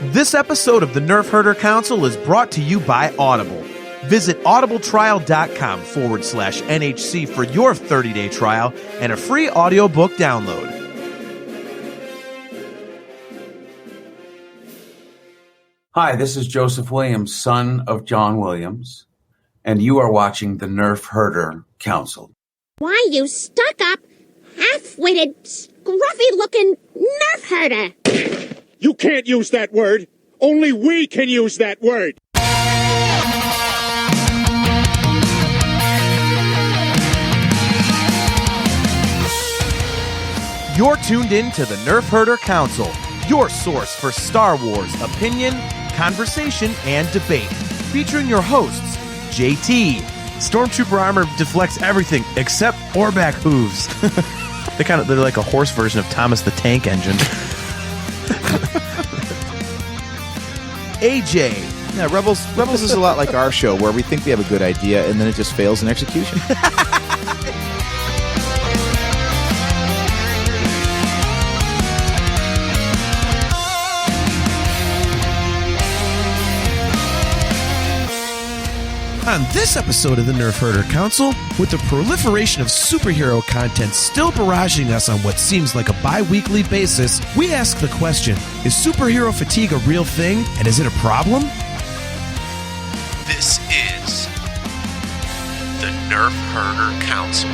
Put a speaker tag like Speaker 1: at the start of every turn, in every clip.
Speaker 1: This episode of the Nerf Herder Council is brought to you by Audible. Visit audibletrial.com/NHC for your 30-day trial and a free audiobook download.
Speaker 2: Hi, this is Joseph Williams, son of John Williams, and you are watching the Nerf Herder Council.
Speaker 3: Why, you stuck-up, half-witted, scruffy-looking Nerf herder!
Speaker 4: You can't use that word! Only we can use that word!
Speaker 1: You're tuned in to the Nerf Herder Council, your source for Star Wars opinion, conversation, and debate. Featuring your hosts, JT.
Speaker 5: Stormtrooper armor deflects everything except Orback hooves. They're like a horse version of Thomas the Tank Engine.
Speaker 1: AJ.
Speaker 6: Yeah, Rebels is a lot like our show, where we think we have a good idea and then it just fails in execution.
Speaker 5: On this episode of the Nerf Herder Council, with the proliferation of superhero content still barraging us on what seems like a bi-weekly basis, we ask the question, is superhero fatigue a real thing, and is it a problem?
Speaker 7: This is the Nerf Herder Council.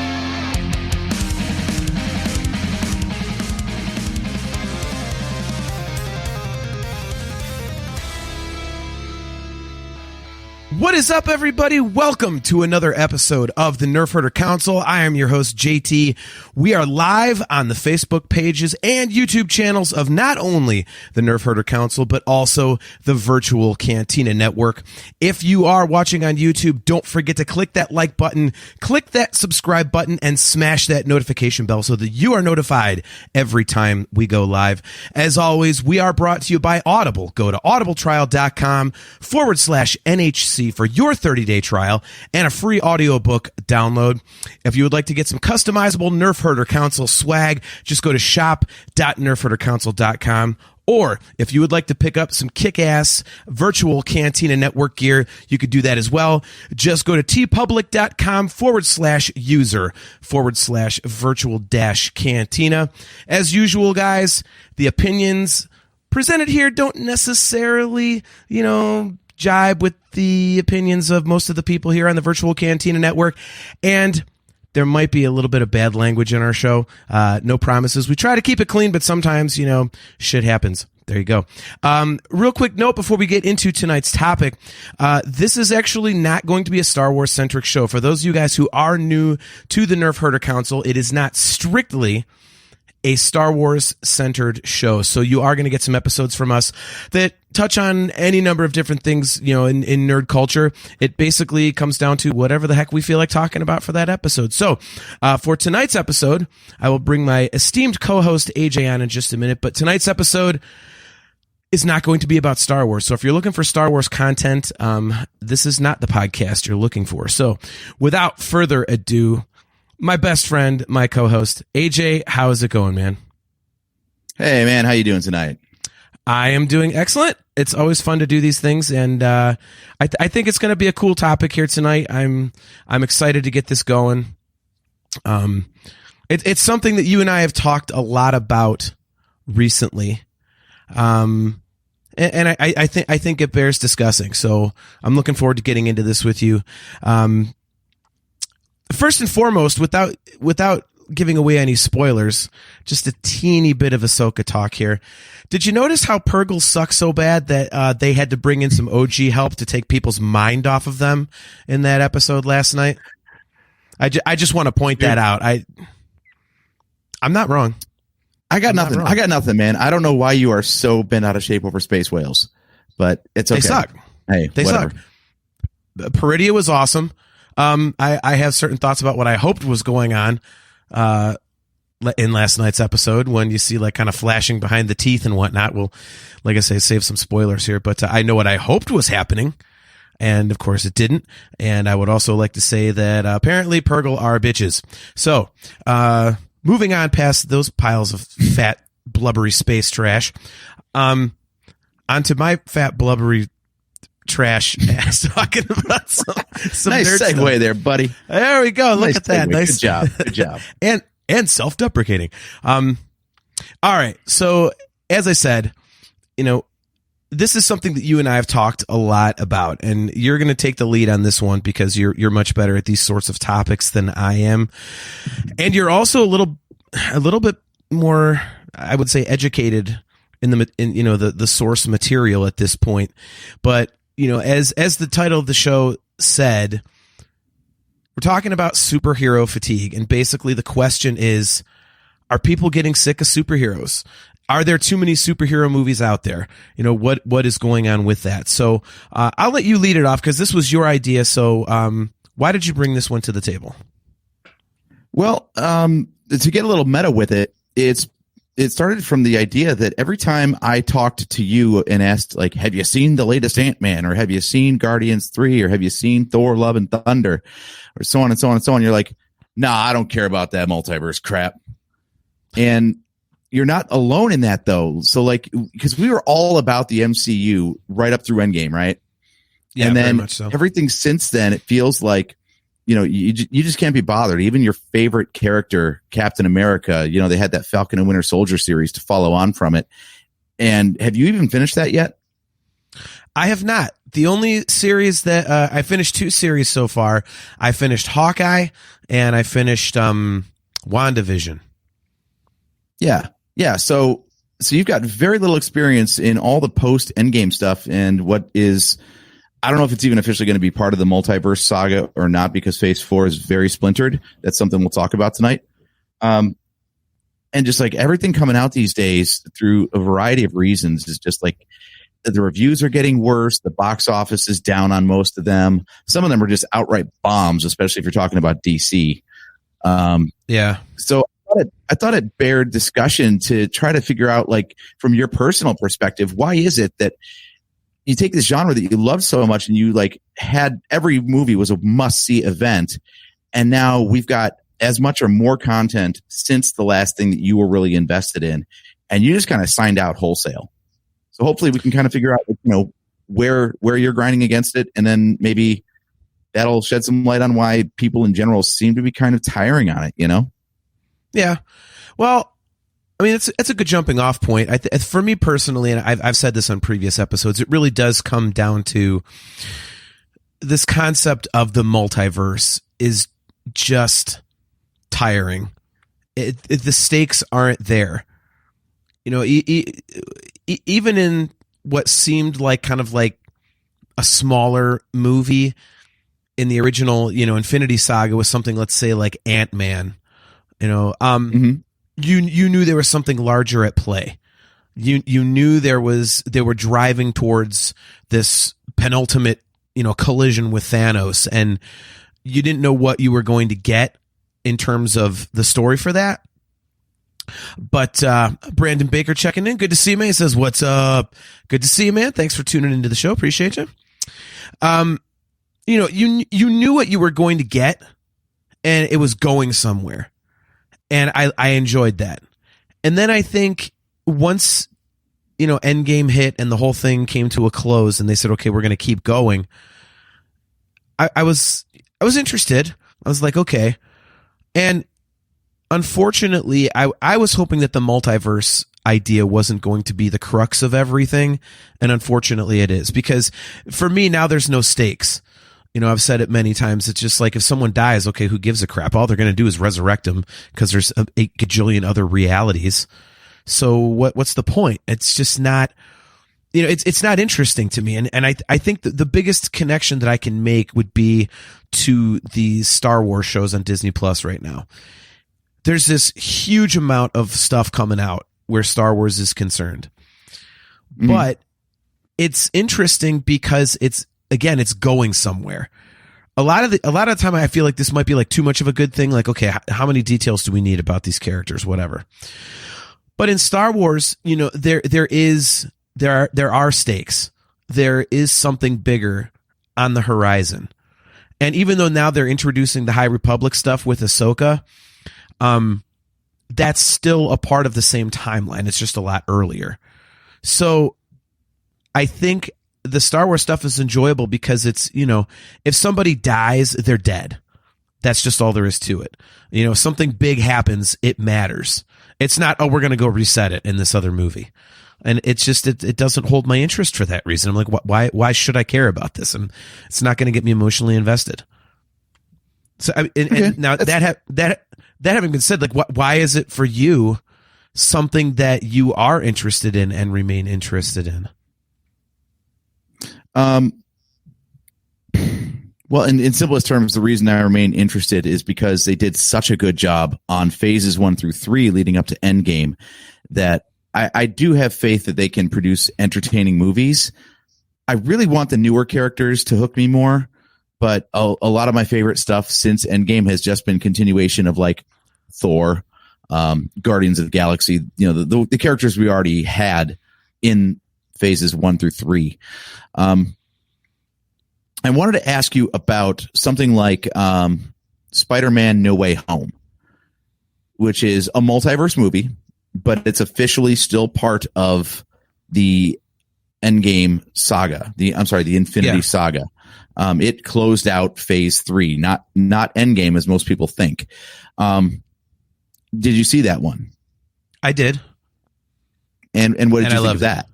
Speaker 5: What is up, everybody? Welcome to another episode of the Nerf Herder Council. I am your host, JT. We are live on the Facebook pages and YouTube channels of not only the Nerf Herder Council, but also the Virtual Cantina Network. If you are watching on YouTube, don't forget to click that like button, click that subscribe button, and smash that notification bell so that you are notified every time we go live. As always, we are brought to you by Audible. Go to audibletrial.com/NHC for your 30-day trial and a free audiobook download. If you would like to get some customizable Nerf Herder Council swag, just go to shop.nerfherdercouncil.com. Or if you would like to pick up some kick-ass Virtual Cantina Network gear, you could do that as well. Just go to tpublic.com/user/virtual-cantina. As usual, guys, the opinions presented here don't necessarily, jibe with the opinions of most of the people here on the Virtual Cantina Network, and there might be a little bit of bad language in our show. No promises. We try to keep it clean, but sometimes, shit happens. There you go. Real quick note before we get into tonight's topic. This is actually not going to be a Star Wars centric show. For those of you guys who are new to the Nerf Herder Council, it is not strictly a Star Wars centered show. So you are going to get some episodes from us that touch on any number of different things, in nerd culture. It basically comes down to whatever the heck we feel like talking about for that episode. So, for tonight's episode, I will bring my esteemed co-host AJ on in just a minute, but tonight's episode is not going to be about Star Wars. So if you're looking for Star Wars content, this is not the podcast you're looking for. So without further ado, my best friend, my co-host, AJ, how is it going, man?
Speaker 6: Hey, man, how you doing tonight?
Speaker 5: I am doing excellent. It's always fun to do these things, and I think it's going to be a cool topic here tonight. I'm excited to get this going. It's something that you and I have talked a lot about recently, and I think it bears discussing. So I'm looking forward to getting into this with you. First and foremost, without giving away any spoilers, just a teeny bit of Ahsoka talk here. Did you notice how Purgle sucks so bad that they had to bring in some OG help to take people's mind off of them in that episode last night? I just want to point that out. I'm not wrong.
Speaker 6: I got nothing, man. I don't know why you are so bent out of shape over space whales, but it's okay.
Speaker 5: They suck.
Speaker 6: Hey,
Speaker 5: they
Speaker 6: whatever.
Speaker 5: suck. Peridia was awesome. I have certain thoughts about what I hoped was going on in last night's episode when you see like kind of flashing behind the teeth and whatnot. Well, like I say, save some spoilers here, but I know what I hoped was happening. And of course it didn't. And I would also like to say that apparently Purgle are bitches. So, moving on past those piles of fat, blubbery space trash. onto my fat blubbery trash ass talking about some
Speaker 6: nice
Speaker 5: nerd
Speaker 6: segue
Speaker 5: stuff.
Speaker 6: there, buddy.
Speaker 5: There we go. Look
Speaker 6: Nice
Speaker 5: at that.
Speaker 6: segue.
Speaker 5: Nice
Speaker 6: Good job.
Speaker 5: and self-deprecating. All right. So as I said, this is something that you and I have talked a lot about, and you're going to take the lead on this one because you're much better at these sorts of topics than I am, and you're also a little bit more, I would say, educated in the source material at this point. But as the title of the show said, we're talking about superhero fatigue, and basically the question is, are people getting sick of superheroes? Are there too many superhero movies out there? What is going on with that? So I'll let you lead it off because this was your idea. So why did you bring this one to the table?
Speaker 6: Well, to get a little meta with it, it started from the idea that every time I talked to you and asked, like, have you seen the latest Ant-Man, or have you seen Guardians 3, or have you seen Thor Love and Thunder, or so on and so on and so on, you're like, nah, I don't care about that multiverse crap. And you're not alone in that, though. So, like, because we were all about the MCU right up through Endgame, right?
Speaker 5: Yeah,
Speaker 6: and
Speaker 5: very
Speaker 6: then
Speaker 5: much so.
Speaker 6: Everything since then, it feels like, you just can't be bothered. Even your favorite character, Captain America, they had that Falcon and Winter Soldier series to follow on from it. And have you even finished that yet?
Speaker 5: I have not. The only series that I finished 2 series so far. I finished Hawkeye and I finished WandaVision.
Speaker 6: Yeah. So you've got very little experience in all the post-Endgame stuff, and what is, I don't know if it's even officially going to be part of the multiverse saga or not, because Phase 4 is very splintered. That's something we'll talk about tonight. And just like everything coming out these days through a variety of reasons is just like the reviews are getting worse. The box office is down on most of them. Some of them are just outright bombs, especially if you're talking about DC.
Speaker 5: Yeah.
Speaker 6: So I thought it bared discussion to try to figure out, like, from your personal perspective, why is it that you take this genre that you love so much and you like had every movie was a must-see event, and now we've got as much or more content since the last thing that you were really invested in, and you just kind of signed out wholesale. So hopefully we can kind of figure out, where you're grinding against it, and then maybe that'll shed some light on why people in general seem to be kind of tiring on it,
Speaker 5: Yeah. Well, I mean, it's a good jumping off point. For me personally, and I've said this on previous episodes, it really does come down to this concept of the multiverse is just tiring. The stakes aren't there. Even in what seemed like kind of like a smaller movie in the original, Infinity Saga was something, let's say, like Ant-Man. You knew there was something larger at play. You knew they were driving towards this penultimate, collision with Thanos, and you didn't know what you were going to get in terms of the story for that. But Brandon Baker checking in. Good to see you, man. He says, "What's up? Good to see you, man. Thanks for tuning into the show. Appreciate you." You knew what you were going to get, and it was going somewhere. And I enjoyed that. And then I think once, Endgame hit and the whole thing came to a close and they said, okay, we're going to keep going. I was interested. I was like, okay. And unfortunately, I was hoping that the multiverse idea wasn't going to be the crux of everything. And unfortunately it is, because for me now there's no stakes. I've said it many times. It's just like, if someone dies, okay, who gives a crap? All they're going to do is resurrect them because there's a gajillion other realities. So what's the point? It's just not, it's not interesting to me. And I think that the biggest connection that I can make would be to the Star Wars shows on Disney Plus right now. There's this huge amount of stuff coming out where Star Wars is concerned, but it's interesting because it's going somewhere. A lot of the time I feel like this might be like too much of a good thing. Like, okay, how many details do we need about these characters? Whatever. But in Star Wars, there are stakes. There is something bigger on the horizon. And even though now they're introducing the High Republic stuff with Ahsoka, that's still a part of the same timeline. It's just a lot earlier. So I think the Star Wars stuff is enjoyable because it's, if somebody dies, they're dead. That's just all there is to it. If something big happens, it matters. It's not, we're going to go reset it in this other movie. And it's just, it doesn't hold my interest for that reason. I'm like, why should I care about this? And it's not going to get me emotionally invested. So, and now that having been said, like, why is it for you something that you are interested in and remain interested in?
Speaker 6: Well, in simplest terms, the reason I remain interested is because they did such a good job on phases 1 through 3 leading up to Endgame that I do have faith that they can produce entertaining movies. I really want the newer characters to hook me more, but a lot of my favorite stuff since Endgame has just been continuation of like Thor, Guardians of the Galaxy, the characters we already had in phases 1 through 3. I wanted to ask you about something like Spider-Man No Way Home, which is a multiverse movie, but it's officially still part of the Endgame saga. The Infinity Saga. It closed out phase 3, not Endgame as most people think. Did you see that one?
Speaker 5: I did.
Speaker 6: And what did you think of that?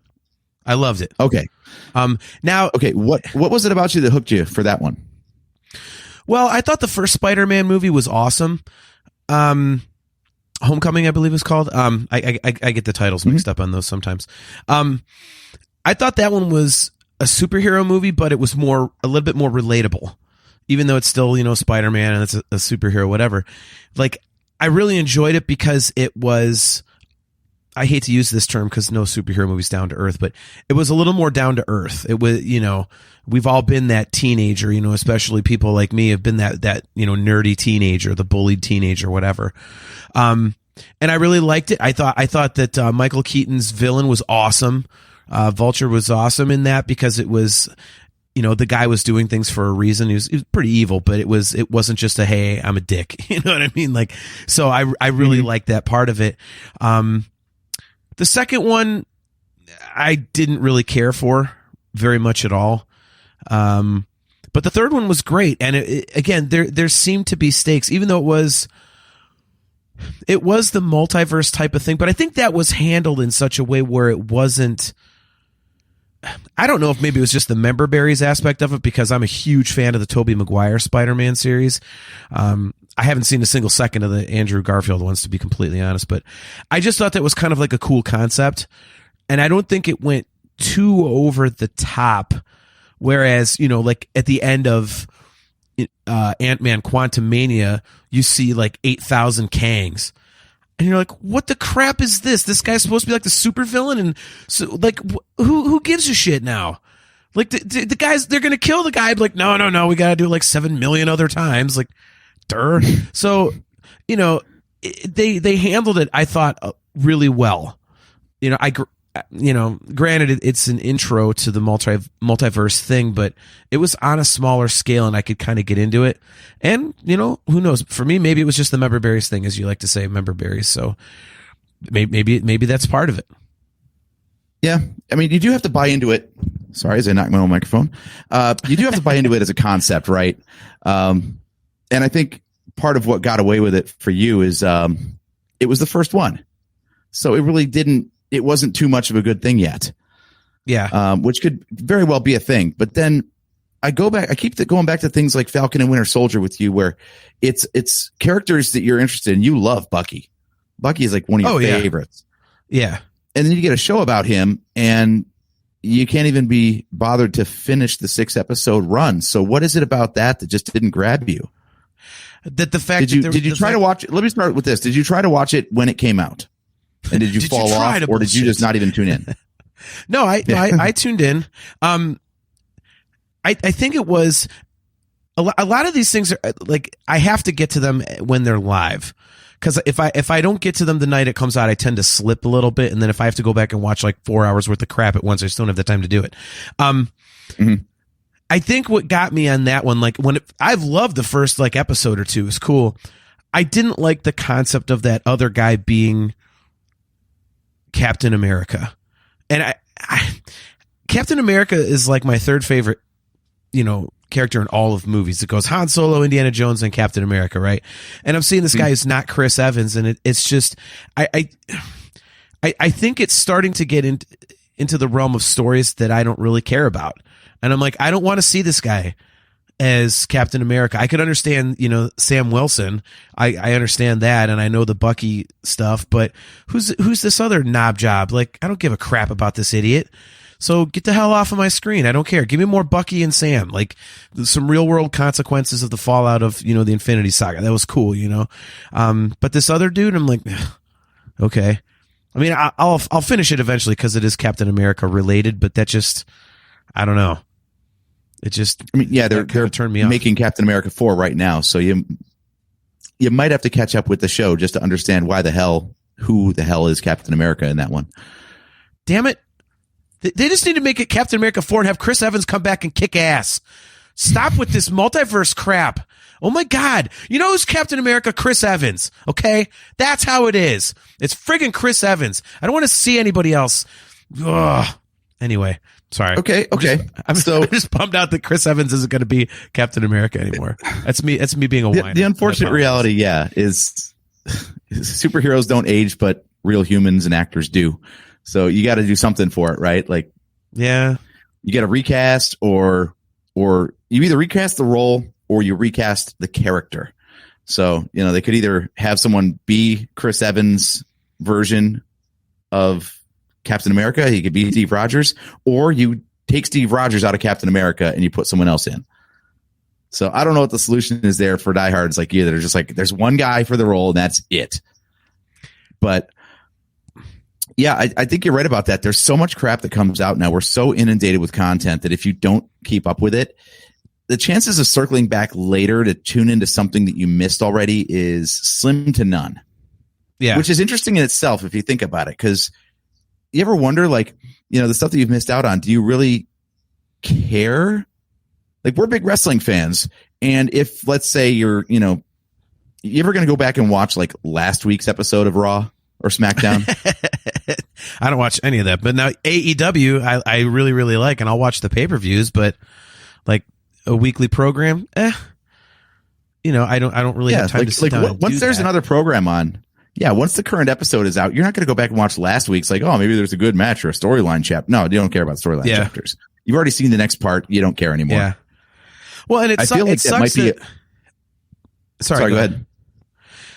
Speaker 5: I loved it.
Speaker 6: Okay. What was it about you that hooked you for that one?
Speaker 5: Well, I thought the first Spider-Man movie was awesome. Homecoming, I believe it's called. I get the titles mixed up on those sometimes. I thought that one was a superhero movie, but it was a little bit more relatable, even though it's still, Spider-Man and it's a superhero, whatever. Like, I really enjoyed it because it was, I hate to use this term because no superhero movie's down to earth, but it was a little more down to earth. It was, we've all been that teenager, especially people like me have been that nerdy teenager, the bullied teenager, whatever. And I really liked it. I thought that Michael Keaton's villain was awesome. Vulture was awesome in that because it was, the guy was doing things for a reason. He was pretty evil, but it wasn't just a, hey, I'm a dick. You know what I mean? Like, so I really liked that part of it. The second one, I didn't really care for very much at all. But the third one was great. And again, there seemed to be stakes, even though it was the multiverse type of thing. But I think that was handled in such a way where it wasn't, I don't know if maybe it was just the member berries aspect of it, because I'm a huge fan of the Tobey Maguire Spider-Man series. I haven't seen a single second of the Andrew Garfield ones, to be completely honest, but I just thought that was kind of like a cool concept. And I don't think it went too over the top. Whereas, like at the end of Ant-Man Quantumania, you see like 8,000 Kangs. And you're like, what the crap is this? This guy's supposed to be like the supervillain, and so like, who gives a shit now? Like the guys, they're gonna kill the guy. Like, no, we gotta do it like 7 million other times. Like, so they handled it, I thought, really well. Granted, it's an intro to the multiverse thing, but it was on a smaller scale, and I could kind of get into it. And who knows? For me, maybe it was just the member berries thing, as you like to say, member berries. So maybe that's part of it.
Speaker 6: Yeah, I mean, you do have to buy into it. Sorry, as I knocked my own microphone. You do have to buy into it as a concept, right? And I think part of what got away with it for you is it was the first one, so it wasn't too much of a good thing yet. Yeah. Which could very well be a thing. But then I keep going back to things like Falcon and Winter Soldier with you, where it's characters that you're interested in. You love Bucky. Bucky is like one of your favorites. Yeah. And then you get a show about him, and you can't even be bothered to finish the 6-episode run. So what is it about that just didn't grab you?
Speaker 5: That the fact
Speaker 6: did you try to watch it? Let me start with this. Did you try to watch it when it came out? And did you fall off, or did you just not even tune in?
Speaker 5: No, I tuned in. I think it was a lot of these things are like, I have to get to them when they're live, because if I don't get to them the night it comes out, I tend to slip a little bit, and then if I have to go back and watch like 4 hours worth of crap at once, I still don't have the time to do it. I think what got me on that one, like I've loved the first like episode or two, it's cool. I didn't like the concept of that other guy being Captain America. And Captain America is like my third favorite, character in all of movies. It goes Han Solo, Indiana Jones, and Captain America, right? And I'm seeing this guy who's not Chris Evans, and it's just I think it's starting to get into the realm of stories that I don't really care about. And I'm like, I don't want to see this guy as Captain America. I could understand, Sam Wilson. I understand that, and I know the Bucky stuff, but who's this other knob job? Like, I don't give a crap about this idiot. So get the hell off of my screen. I don't care. Give me more Bucky and Sam. Like, some real world consequences of the fallout of, the Infinity Saga. That was cool, but this other dude, I'm like, okay. I mean, I'll finish it eventually because it is Captain America related, but that just, I don't know. It just,
Speaker 6: they're
Speaker 5: turned me off.
Speaker 6: Making Captain America 4 right now, so you might have to catch up with the show just to understand who the hell is Captain America in that one.
Speaker 5: Damn it. They just need to make it Captain America 4 and have Chris Evans come back and kick ass. Stop with this multiverse crap. Oh my God. You know who's Captain America? Chris Evans. Okay? That's how it is. It's friggin' Chris Evans. I don't want to see anybody else. Ugh. Anyway, sorry.
Speaker 6: Okay.
Speaker 5: I'm just bummed out that Chris Evans isn't going to be Captain America anymore. That's me being a whiner.
Speaker 6: The unfortunate reality, is superheroes don't age, but real humans and actors do. So you got to do something for it, right? Like,
Speaker 5: yeah,
Speaker 6: you got to recast or you either recast the role or you recast the character. So, they could either have someone be Chris Evans' version of Captain America. He could be Steve Rogers, or you take Steve Rogers out of Captain America and you put someone else in. So I don't know what the solution is there for diehards like you that are just like, there's one guy for the role and that's it. But yeah, I think you're right about that. There's so much crap that comes out now. We're so inundated with content that if you don't keep up with it, the chances of circling back later to tune into something that you missed already is slim to none.
Speaker 5: Yeah.
Speaker 6: Which is interesting in itself if you think about it. Because you ever wonder, like, the stuff that you've missed out on, do you really care? Like, we're big wrestling fans. And if, let's say you ever going to go back and watch like last week's episode of Raw or SmackDown?
Speaker 5: I don't watch any of that, but now AEW I really, really like, and I'll watch the pay-per-views, but like a weekly program, I don't really have time to sit down and
Speaker 6: once there's another program on, once the current episode is out, you're not going to go back and watch last week's like, oh, maybe there's a good match or a storyline chapter. No, you don't care about storyline chapters. You've already seen the next part. You don't care anymore.
Speaker 5: Yeah. Well, and
Speaker 6: I feel like that might be.
Speaker 5: Sorry, go ahead.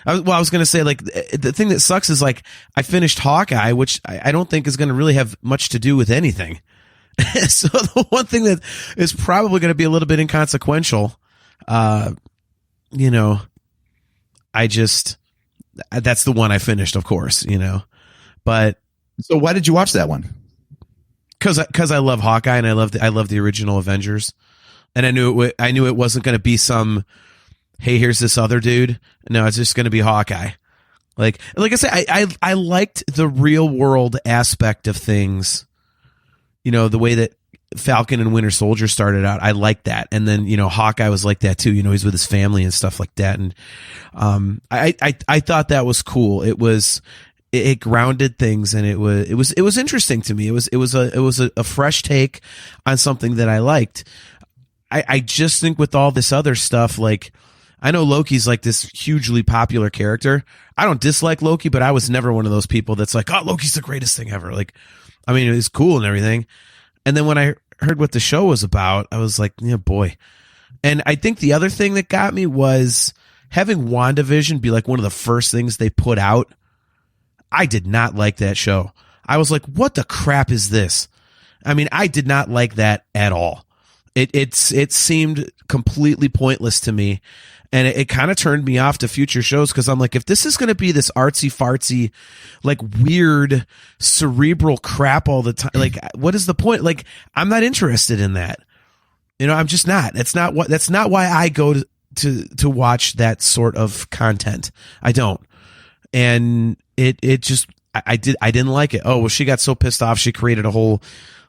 Speaker 5: I was going to say, like, the thing that sucks is, like, I finished Hawkeye, which I don't think is going to really have much to do with anything. So the one thing that is probably going to be a little bit inconsequential, that's the one I finished, of course, but.
Speaker 6: So why did you watch that one?
Speaker 5: Cause I love Hawkeye and I love the original Avengers, and I knew it wasn't going to be some, hey, here's this other dude. No, it's just going to be Hawkeye. Like I said, I liked the real world aspect of things. The way that Falcon and Winter Soldier started out, I liked that. And then, Hawkeye was like that too. He's with his family and stuff like that. And I thought that was cool. It grounded things, and it was interesting to me. It was a fresh take on something that I liked. I just think with all this other stuff, like, I know Loki's like this hugely popular character. I don't dislike Loki, but I was never one of those people that's like, oh, Loki's the greatest thing ever. Like, I mean, it's cool and everything. And then when I heard what the show was about, I was like, yeah, boy. And I think the other thing that got me was having WandaVision be like one of the first things they put out. I did not like that show. I was like, what the crap is this? I mean, I did not like that at all. It seemed completely pointless to me. And it kind of turned me off to future shows, because I'm like, if this is going to be this artsy fartsy, like weird cerebral crap all the time, like, what is the point? Like, I'm not interested in that. I'm just not. That's not why I go to watch that sort of content. I don't. And it just, I didn't like it. Oh, well, she got so pissed off. She created a whole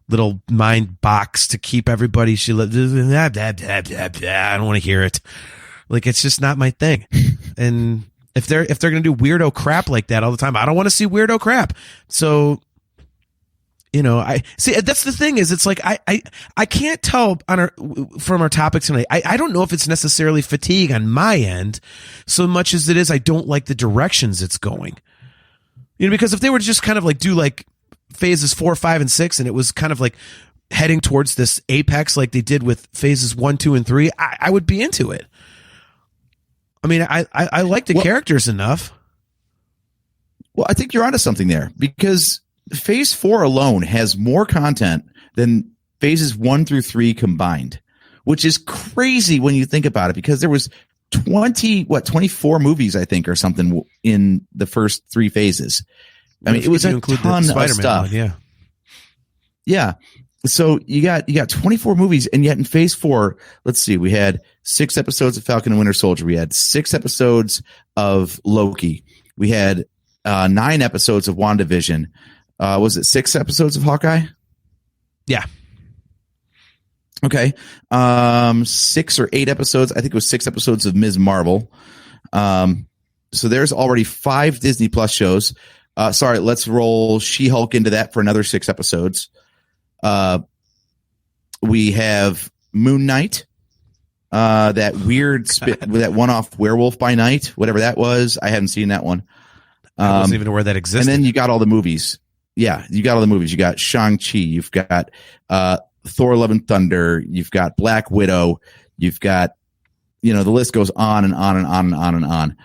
Speaker 5: little mind box to keep everybody. She I don't want to hear it. Like, it's just not my thing. And if they're going to do weirdo crap like that all the time, I don't want to see weirdo crap. So I see. That's the thing is, it's like I can't tell from our topic tonight. I don't know if it's necessarily fatigue on my end so much as it is I don't like the directions it's going. Because if they were to just kind of like do like phases 4, 5, and 6, and it was kind of like heading towards this apex like they did with phases 1, 2, and 3, I would be into it. I mean, I like the characters enough.
Speaker 6: Well, I think you're onto something there, because Phase 4 alone has more content than phases 1 through 3 combined, which is crazy when you think about it, because there was 24 movies, I think, or something in the first 3 phases. I mean, it was a ton of stuff.
Speaker 5: One,
Speaker 6: yeah. So you got 24 movies, and yet in Phase 4, let's see, we had 6 episodes of Falcon and Winter Soldier. We had 6 episodes of Loki. We had 9 episodes of WandaVision. Was it 6 episodes of Hawkeye?
Speaker 5: Yeah.
Speaker 6: Okay. 6 or 8 episodes. I think it was 6 episodes of Ms. Marvel. So there's already 5 Disney Plus shows. Sorry, let's roll She-Hulk into that for another 6 episodes. We have Moon Knight, that weird that one-off Werewolf by Night, whatever that was. I haven't seen that one.
Speaker 5: I wasn't even aware that existed.
Speaker 6: And then you got all the movies. Yeah, you got all the movies. You got Shang-Chi. You've got Thor: Love and Thunder. You've got Black Widow. You've got, the list goes on and on and on and on and on.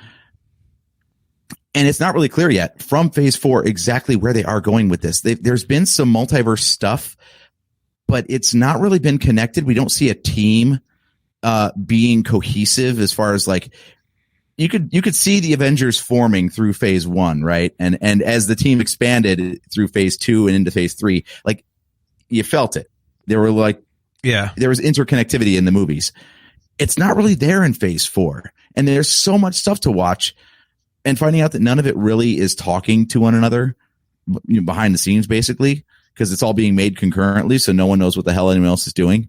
Speaker 6: And it's not really clear yet from Phase 4 exactly where they are going with this. There's been some multiverse stuff, but it's not really been connected. We don't see a team being cohesive as far as like, you could see the Avengers forming through Phase 1, right? And as the team expanded through Phase 2 and into Phase 3, like, you felt it. There were like, there was interconnectivity in the movies. It's not really there in Phase 4, and there's so much stuff to watch. And finding out that none of it really is talking to one another, behind the scenes, basically, because it's all being made concurrently, so no one knows what the hell anyone else is doing.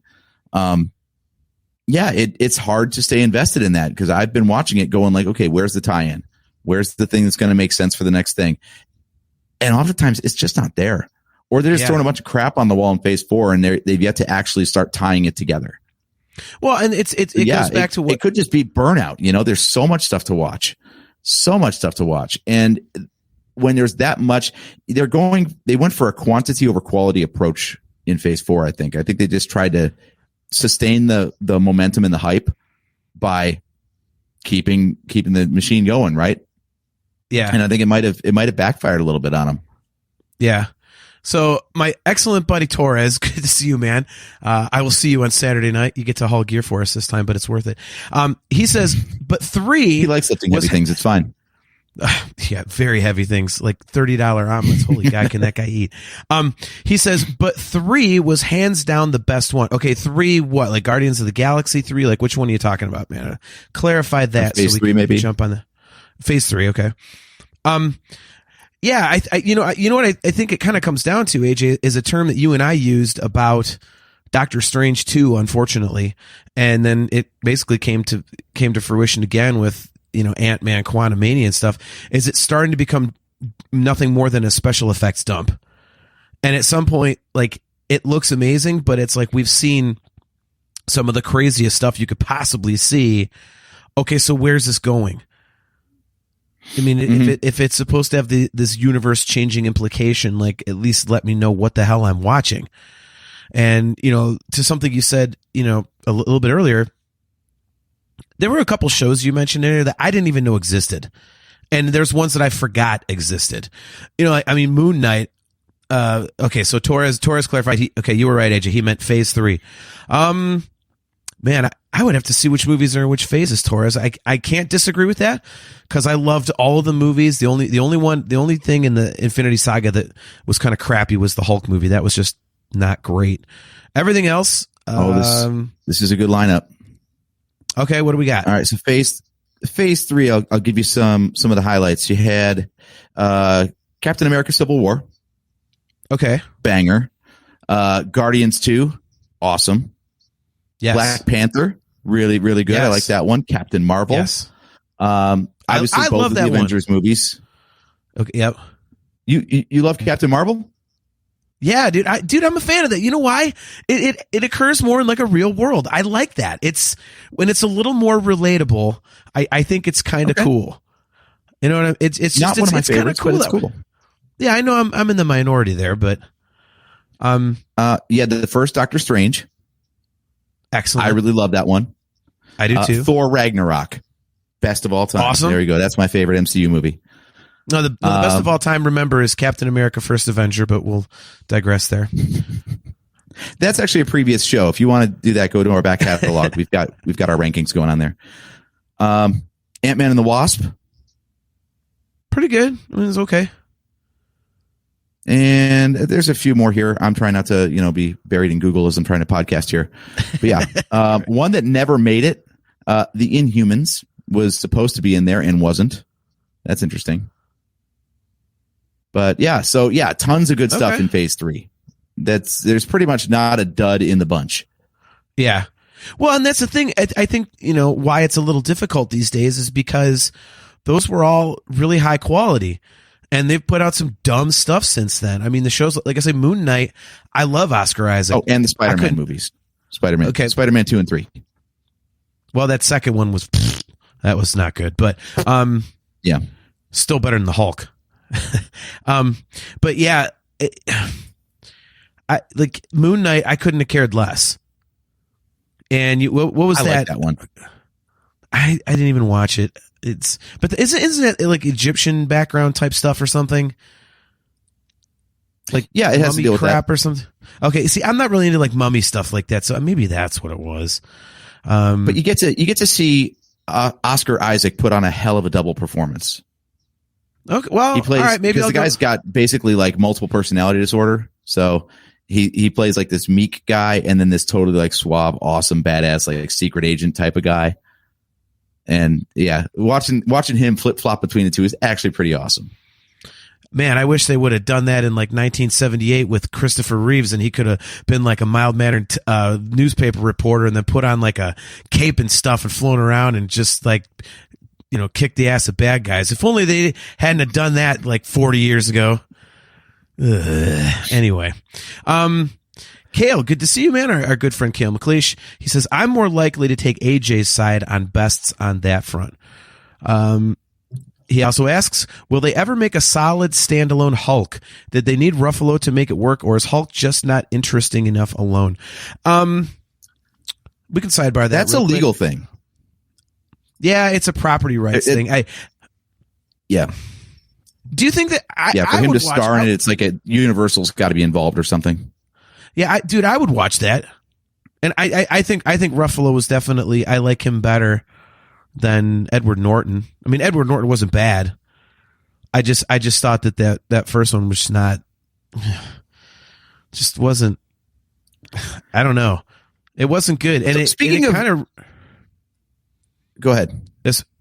Speaker 6: It's hard to stay invested in that, because I've been watching it going like, okay, where's the tie-in? Where's the thing that's going to make sense for the next thing? And oftentimes it's just not there. Or they're just throwing a bunch of crap on the wall in Phase 4, and they've yet to actually start tying it together.
Speaker 5: Well, and it goes back to what
Speaker 6: it could just be burnout. There's so much stuff to watch. And when there's that much, they went for a quantity over quality approach in Phase 4. I think they just tried to sustain the momentum and the hype by keeping the machine going, right?
Speaker 5: Yeah.
Speaker 6: And I think it might have backfired a little bit on them.
Speaker 5: Yeah. So my excellent buddy Torres, good to see you, man. I will see you on Saturday night. You get to haul gear for us this time, but it's worth it. He says, but 3.
Speaker 6: He likes lifting heavy things. It's fine.
Speaker 5: Yeah, very heavy things, like $30 omelets. Holy God, can that guy eat? He says, but 3 was hands down the best one. Okay, 3, what? Like Guardians of the Galaxy 3? Like, which one are you talking about, man? Clarify that.
Speaker 6: Phase 3, maybe.
Speaker 5: Jump on the Phase 3. Okay. Yeah, you know what I think it kind of comes down to, AJ, is a term that you and I used about Doctor Strange 2, unfortunately, and then it basically came to fruition again with Ant-Man, Quantumania and stuff. Is it starting to become nothing more than a special effects dump? And at some point, like, it looks amazing, but it's like we've seen some of the craziest stuff you could possibly see. Okay, so where's this going? I mean, if it's supposed to have this universe changing implication, like, at least let me know what the hell I'm watching. And, to something you said, a little bit earlier, there were a couple shows you mentioned in there that I didn't even know existed. And there's ones that I forgot existed. Moon Knight. Okay. So Torres clarified. You were right, AJ. He meant Phase 3. Man, I would have to see which movies are in which phases, Torres. I can't disagree with that, because I loved all of the movies. The only thing in the Infinity Saga that was kind of crappy was the Hulk movie. That was just not great. Everything else.
Speaker 6: This is a good lineup.
Speaker 5: Okay, what do we got?
Speaker 6: All right, so Phase 3. I'll give you some of the highlights. You had Captain America: Civil War.
Speaker 5: Okay,
Speaker 6: banger. Guardians 2, awesome.
Speaker 5: Yes.
Speaker 6: Black Panther, really, really good. Yes. I like that one. Captain Marvel.
Speaker 5: Yes.
Speaker 6: Obviously,
Speaker 5: I
Speaker 6: both
Speaker 5: love
Speaker 6: of the Avengers movies.
Speaker 5: Okay. Yep.
Speaker 6: You love Captain Marvel?
Speaker 5: Yeah, dude, I'm a fan of that. You know why? It occurs more in like a real world. I like that. It's when it's a little more relatable. I think it's kind of cool. You know what I mean? It's just
Speaker 6: not one of my favorites,
Speaker 5: cool,
Speaker 6: but it's cool.
Speaker 5: Yeah, I know I'm in the minority there, but
Speaker 6: the first Doctor Strange.
Speaker 5: Excellent.
Speaker 6: I really love that one.
Speaker 5: I do too.
Speaker 6: Thor Ragnarok, best of all time.
Speaker 5: Awesome.
Speaker 6: There you go. That's my favorite MCU movie.
Speaker 5: No, the best of all time, remember, is Captain America: First Avenger, but we'll digress there.
Speaker 6: That's actually a previous show. If you want to do that, go to our back catalog. we've got our rankings going on there. Ant-Man and the Wasp,
Speaker 5: pretty good. I mean, it's okay.
Speaker 6: And there's a few more here. I'm trying not to, be buried in Google as I'm trying to podcast here. But yeah, one that never made it. The Inhumans was supposed to be in there and wasn't. That's interesting. But yeah, tons of good stuff in Phase 3. There's pretty much not a dud in the bunch.
Speaker 5: Yeah. Well, and that's the thing. I think, why it's a little difficult these days is because those were all really high quality. And they've put out some dumb stuff since then. I mean, the shows, like I say, Moon Knight, I love Oscar Isaac.
Speaker 6: Oh, and the Spider-Man movies. Spider-Man. Okay. Spider-Man 2 and 3.
Speaker 5: Well, that second one was, that was not good. But,
Speaker 6: yeah.
Speaker 5: Still better than the Hulk. But yeah, like Moon Knight, I couldn't have cared less. And what was that?
Speaker 6: I like that one.
Speaker 5: I didn't even watch it. But isn't it like Egyptian background type stuff or something? Like,
Speaker 6: yeah, it has to deal with
Speaker 5: crap
Speaker 6: that
Speaker 5: or something. Okay, see, I'm not really into like mummy stuff like that, so maybe that's what it was.
Speaker 6: But you get to see Oscar Isaac put on a hell of a double performance.
Speaker 5: Okay, well,
Speaker 6: he plays,
Speaker 5: all right, maybe
Speaker 6: because the guy's got basically like multiple personality disorder, so he plays like this meek guy and then this totally like suave, awesome, badass like secret agent type of guy. And yeah, watching him flip flop between the two is actually pretty awesome.
Speaker 5: Man, I wish they would have done that in like 1978 with Christopher Reeves, and he could have been like a mild-mannered newspaper reporter, and then put on like a cape and stuff and flown around and just like, kick the ass of bad guys. If only they hadn't have done that like 40 years ago. Anyway, Kale, good to see you, man. Our good friend Kale McLeish. He says, I'm more likely to take AJ's side on bests on that front. He also asks, will they ever make a solid standalone Hulk? Did they need Ruffalo to make it work, or is Hulk just not interesting enough alone? We can sidebar that.
Speaker 6: That's a legal thing.
Speaker 5: Yeah, it's a property rights thing.
Speaker 6: Yeah.
Speaker 5: Do you think that
Speaker 6: for him to star in it, it's like Universal's got to be involved or something.
Speaker 5: Yeah, I would watch that. And I think Ruffalo was definitely, I like him better than Edward Norton. I mean, Edward Norton wasn't bad. I just thought that first one was just wasn't, I don't know. It wasn't good. And
Speaker 6: so go ahead.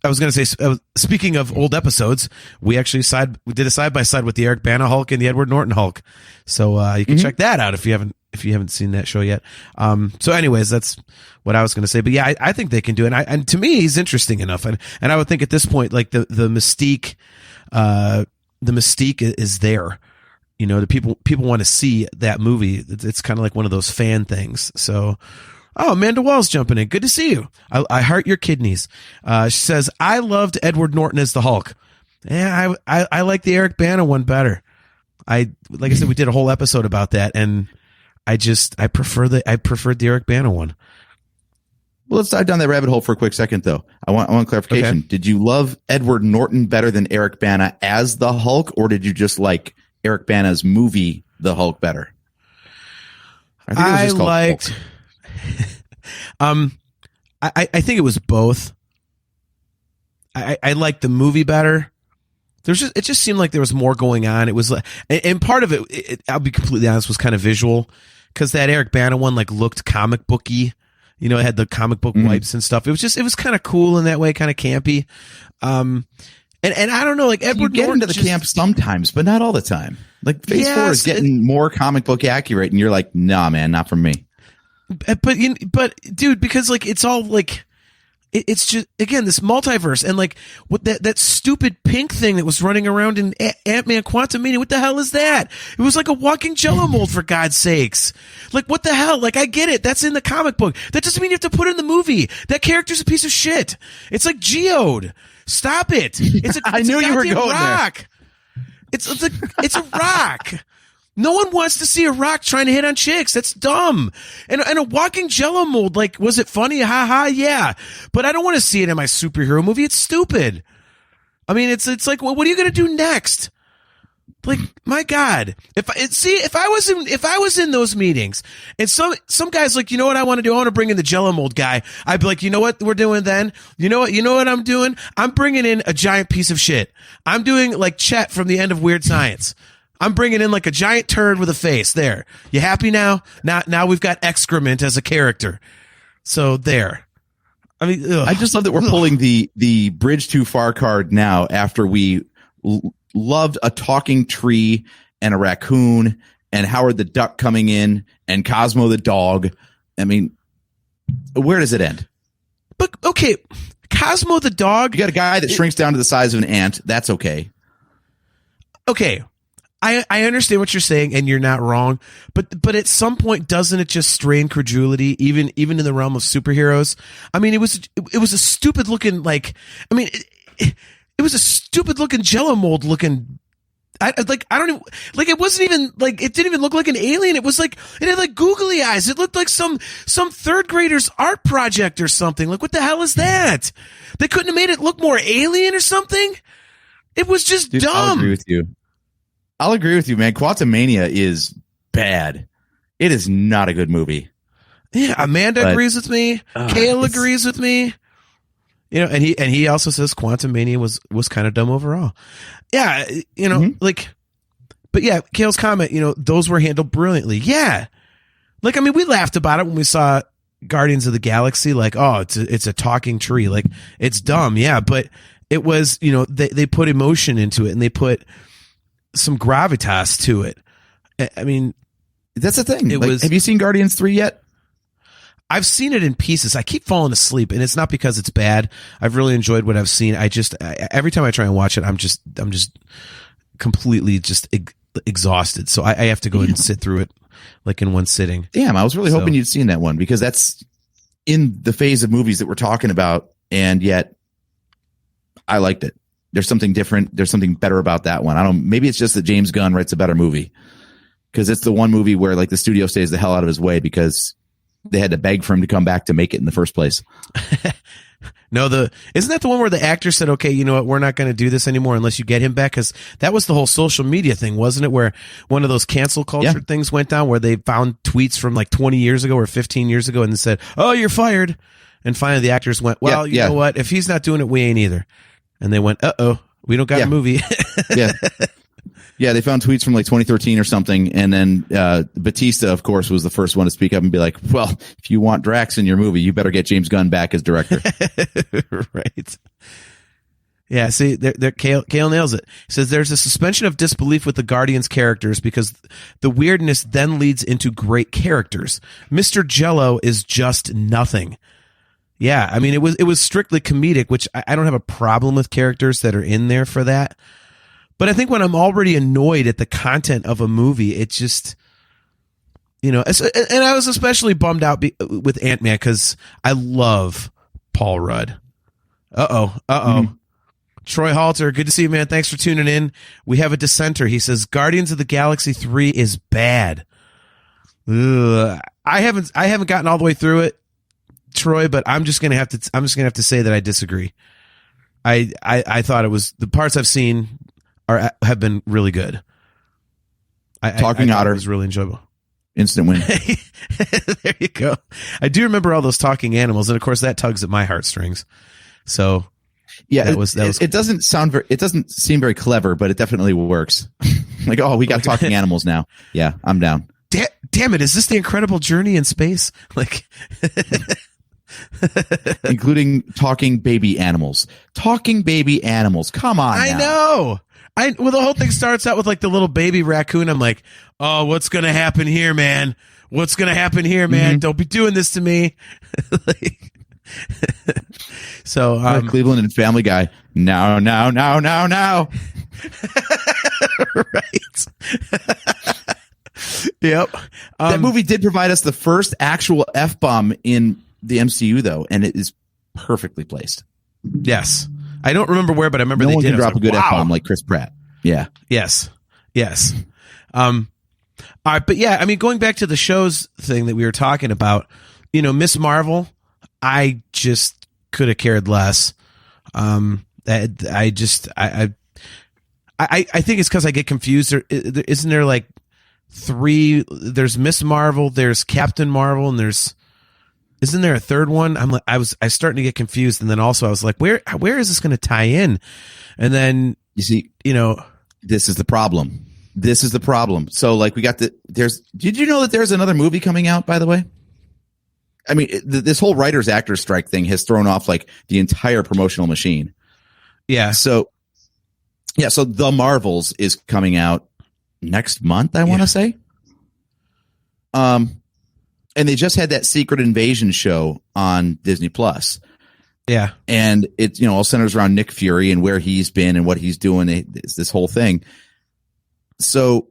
Speaker 5: I was going to say, speaking of old episodes, we actually did a side by side with the Eric Bana Hulk and the Edward Norton Hulk. So you can check that out if you haven't seen that show yet. So anyways, that's what I was going to say. But yeah, I think they can do it. And to me, he's interesting enough. And I would think at this point, like the mystique is there. The people want to see that movie. It's kind of like one of those fan things. So. Oh, Amanda Wall's jumping in. Good to see you. I heart your kidneys. She says, I loved Edward Norton as the Hulk. Yeah, I like the Eric Bana one better. Like I said, we did a whole episode about that, and I preferred the Eric Bana one.
Speaker 6: Well, let's dive down that rabbit hole for a quick second, though. I want clarification. Okay. Did you love Edward Norton better than Eric Bana as the Hulk, or did you just like Eric Bana's movie, The Hulk, better?
Speaker 5: I think it was just called liked. Hulk. I think it was both. I liked the movie better. It just seemed like there was more going on. It was like, and part of it, I'll be completely honest, was kind of visual, because that Eric Bana one like looked comic booky. It had the comic book wipes and stuff. It was kind of cool in that way, kind of campy. And I don't know, like Edward
Speaker 6: Norton into the camp sometimes, but not all the time. Like Phase 4 is getting more comic book accurate, and you're like, nah, man, not from me.
Speaker 5: But dude, because like it's all like it's just, again, this multiverse and like what that stupid pink thing that was running around in Ant-Man Quantumania. What the hell is that? It was like a walking Jell-O mold, for God's sakes. Like, what the hell? Like, I get it. That's in the comic book. That doesn't mean you have to put it in the movie. That character's a piece of shit. It's like Geode. Stop it. It's
Speaker 6: I knew you were going
Speaker 5: rock. It's a rock. No one wants to see a rock trying to hit on chicks. That's dumb. And a walking Jell-O mold, like, was it funny? Ha ha, yeah. But I don't want to see it in my superhero movie. It's stupid. I mean, it's like, well, what are you going to do next? Like, my God, if I was in those meetings and some guy's like, you know what I want to do? I want to bring in the Jell-O mold guy. I'd be like, you know what we're doing then? You know what I'm doing? I'm bringing in a giant piece of shit. I'm doing like Chet from the end of Weird Science. I'm bringing in like a giant turd with a face. There. You happy now? Now we've got excrement as a character. So there. I mean, ugh.
Speaker 6: I just love that we're pulling the bridge too far card now after we loved a talking tree and a raccoon and Howard the Duck coming in and Cosmo the dog. I mean, where does it end?
Speaker 5: But okay, Cosmo the dog.
Speaker 6: You got a guy that shrinks down to the size of an ant. That's okay.
Speaker 5: Okay. I understand what you're saying, and you're not wrong. But at some point, doesn't it just strain credulity, even in the realm of superheroes? I mean, it was a stupid looking, like, I mean, it was a stupid looking Jell-O mold looking. I don't even, like, it wasn't even like, it didn't even look like an alien. It was like, it had like googly eyes. It looked like some third grader's art project or something. Like, what the hell is that? They couldn't have made it look more alien or something. It was just dumb.
Speaker 6: I'll agree with you, man. Quantumania is bad. It is not a good movie.
Speaker 5: Yeah, Amanda agrees with me. Kale agrees with me. You know, and he also says Quantumania was kind of dumb overall. Yeah, you know, like, but yeah, Kale's comment, you know, those were handled brilliantly. Yeah, like, I mean, we laughed about it when we saw Guardians of the Galaxy. Like, oh, it's a talking tree. Like, it's dumb. Yeah, but it was, you know, they put emotion into it and they put some gravitas to it. I mean,
Speaker 6: that's the thing. Have you seen Guardians 3 yet?
Speaker 5: I've seen it in pieces. I keep falling asleep, and it's not because it's bad. I've really enjoyed what I've seen. Every time I try and watch it, I'm just completely just exhausted. So I have to go and sit through it like in one sitting.
Speaker 6: Damn, I was really hoping you'd seen that one, because that's in the phase of movies that we're talking about, and yet I liked it. There's something different. There's something better about that one. Maybe it's just that James Gunn writes a better movie, because it's the one movie where like the studio stays the hell out of his way because they had to beg for him to come back to make it in the first place.
Speaker 5: No, isn't that the one where the actor said, okay, you know what, we're not going to do this anymore unless you get him back? Because that was the whole social media thing, wasn't it? Where one of those cancel culture things went down, where they found tweets from like 20 years ago or 15 years ago and said, oh, you're fired. And finally the actors went, well, you know what? If he's not doing it, we ain't either. And they went, uh-oh, we don't got a movie.
Speaker 6: Yeah, they found tweets from like 2013 or something. And then Batista, of course, was the first one to speak up and be like, well, if you want Drax in your movie, you better get James Gunn back as director.
Speaker 5: Right. Yeah, see, Kale nails it. He says there's a suspension of disbelief with the Guardians characters because the weirdness then leads into great characters. Mr. Jell-O is just nothing. Yeah, I mean, it was strictly comedic, which I don't have a problem with characters that are in there for that. But I think when I'm already annoyed at the content of a movie, it just, you know, and I was especially bummed out with Ant-Man because I love Paul Rudd. Mm-hmm. Troy Halter, good to see you, man. Thanks for tuning in. We have a dissenter. He says Guardians of the Galaxy 3 is bad. Ugh. I haven't gotten all the way through it, Troy, but I'm just gonna have to say that I disagree. I thought it was, the parts I've seen have been really good.
Speaker 6: Talking Otter
Speaker 5: was really enjoyable.
Speaker 6: Instant win.
Speaker 5: There you go. I do remember all those talking animals, and of course that tugs at my heartstrings. So
Speaker 6: yeah, it doesn't seem very clever, but it definitely works. Like, oh, we got talking animals now. Yeah, I'm down.
Speaker 5: Damn it! Is this the incredible journey in space? Like,
Speaker 6: including talking baby animals. Talking baby animals. Come on.
Speaker 5: I know. Well, the whole thing starts out with like the little baby raccoon. I'm like, oh, what's going to happen here, man? What's going to happen here, man?
Speaker 6: Mm-hmm.
Speaker 5: Don't be doing this to me. So
Speaker 6: Cleveland and Family Guy. Now.
Speaker 5: right. Yep.
Speaker 6: That movie did provide us the first actual F-bomb in the MCU, though, and it is perfectly placed.
Speaker 5: Yes. I don't remember where, but I remember
Speaker 6: no
Speaker 5: they
Speaker 6: one
Speaker 5: did.
Speaker 6: can drop a good
Speaker 5: wow.
Speaker 6: F-bomb like Chris Pratt. Yeah.
Speaker 5: Yes. All right, but yeah, I mean, going back to the shows thing that we were talking about, Miss Marvel, I just could have cared less. I think it's because I get confused. Isn't there like three? There's Miss Marvel, there's Captain Marvel, and isn't there a third one? I was starting to get confused, and then also I was like, where is this going to tie in? And then
Speaker 6: you see, this is the problem. So like did you know that there's another movie coming out, by the way? I mean, this whole writers actors strike thing has thrown off like the entire promotional machine.
Speaker 5: Yeah.
Speaker 6: So The Marvels is coming out next month, I want to say. And they just had that Secret Invasion show on Disney Plus.
Speaker 5: Yeah.
Speaker 6: And it, all centers around Nick Fury and where he's been and what he's doing. It's this whole thing. So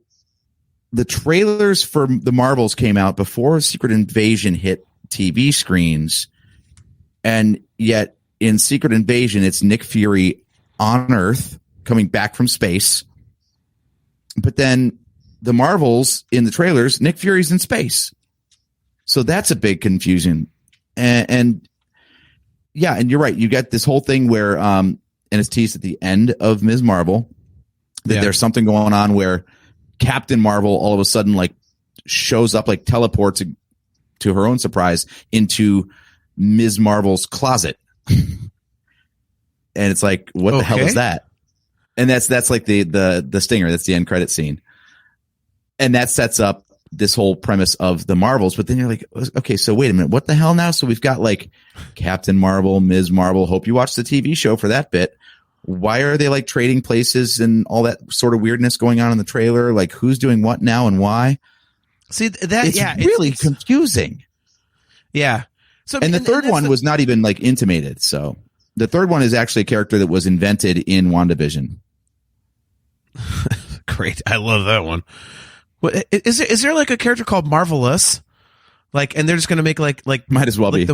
Speaker 6: the trailers for The Marvels came out before Secret Invasion hit TV screens. And yet in Secret Invasion, it's Nick Fury on Earth coming back from space. But then The Marvels in the trailers, Nick Fury's in space. So that's a big confusion. And yeah, and you're right. You got this whole thing where, and it's teased at the end of Ms. Marvel, that there's something going on where Captain Marvel all of a sudden like shows up, like teleports to her own surprise into Ms. Marvel's closet. And it's like, what the hell is that? And that's like the stinger. That's the end credit scene. And that sets up this whole premise of the Marvels. But then you're like, okay, so wait a minute. What the hell now? So we've got like Captain Marvel, Ms. Marvel. Hope you watched the TV show for that bit. Why are they like trading places and all that sort of weirdness going on in the trailer? Like who's doing what now and why?
Speaker 5: See that?
Speaker 6: It's really confusing.
Speaker 5: Yeah. So
Speaker 6: and the third one was not even like intimated. So the third one is actually a character that was invented in WandaVision.
Speaker 5: Great. I love that one. What, is there like a character called Marvelous? Like, and they're just going to make like
Speaker 6: might as well
Speaker 5: like
Speaker 6: be
Speaker 5: the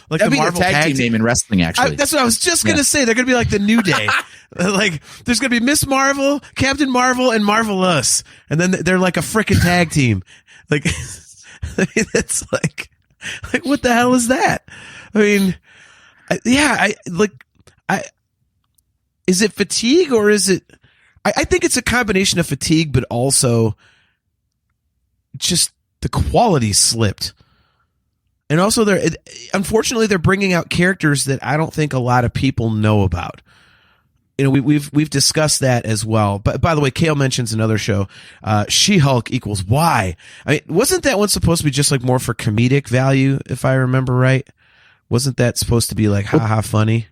Speaker 6: That'd
Speaker 5: the
Speaker 6: be
Speaker 5: Marvel
Speaker 6: a tag team name in wrestling. Actually,
Speaker 5: that's what I was just going to say. They're going to be like the New Day. Like, there's going to be Miss Marvel, Captain Marvel, and Marvelous, and then they're like a freaking tag team. Like, I mean, it's like what the hell is that? I mean, is it fatigue or is it? I think it's a combination of fatigue, but also just the quality slipped. And also, unfortunately, they're bringing out characters that I don't think a lot of people know about. We've discussed that as well. But by the way, Kale mentions another show, She-Hulk equals Y. I mean, wasn't that one supposed to be just like more for comedic value, if I remember right? Wasn't that supposed to be like haha funny?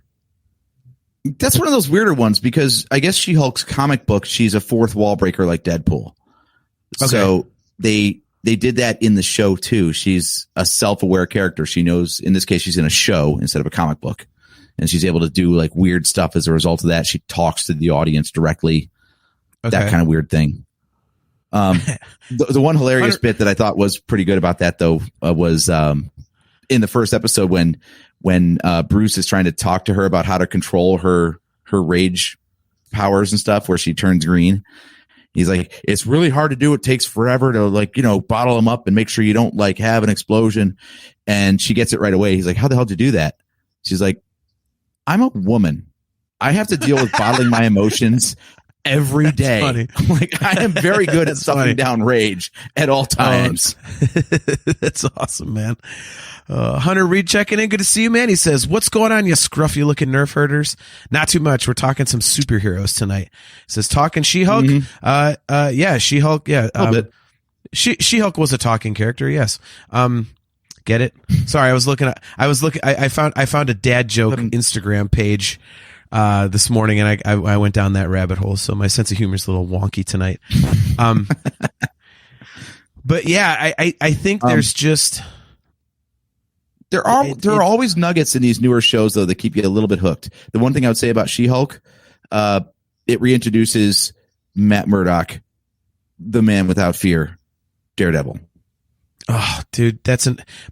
Speaker 6: That's one of those weirder ones because I guess She-Hulk's comic book, she's a fourth wall breaker like Deadpool. Okay. So they did that in the show too. She's a self-aware character. She knows, in this case, she's in a show instead of a comic book. And she's able to do like weird stuff as a result of that. She talks to the audience directly. Okay. That kind of weird thing. The one hilarious bit that I thought was pretty good about that though, was in the first episode when Bruce is trying to talk to her about how to control her rage powers and stuff, where she turns green. He's like, it's really hard to do. It takes forever to bottle them up and make sure you don't like have an explosion. And she gets it right away. He's like, how the hell did you do that? She's like, I'm a woman. I have to deal with bottling my emotions every day. Like, I am very good at stuffing down rage at all times.
Speaker 5: That's awesome, man. Hunter Reed checking in. Good to see you, man. He says, what's going on, you scruffy looking nerf herders? Not too much. We're talking some superheroes tonight. He says, talking She-Hulk. Mm-hmm. Yeah, She-Hulk. Yeah. A little bit. She-Hulk was a talking character. Yes. Get it? Sorry. I found a dad joke Instagram page, this morning, and I went down that rabbit hole. So my sense of humor is a little wonky tonight. But yeah, I think there's just,
Speaker 6: There are always nuggets in these newer shows, though, that keep you a little bit hooked. The one thing I would say about She-Hulk, it reintroduces Matt Murdock, the man without fear, Daredevil.
Speaker 5: Oh, dude,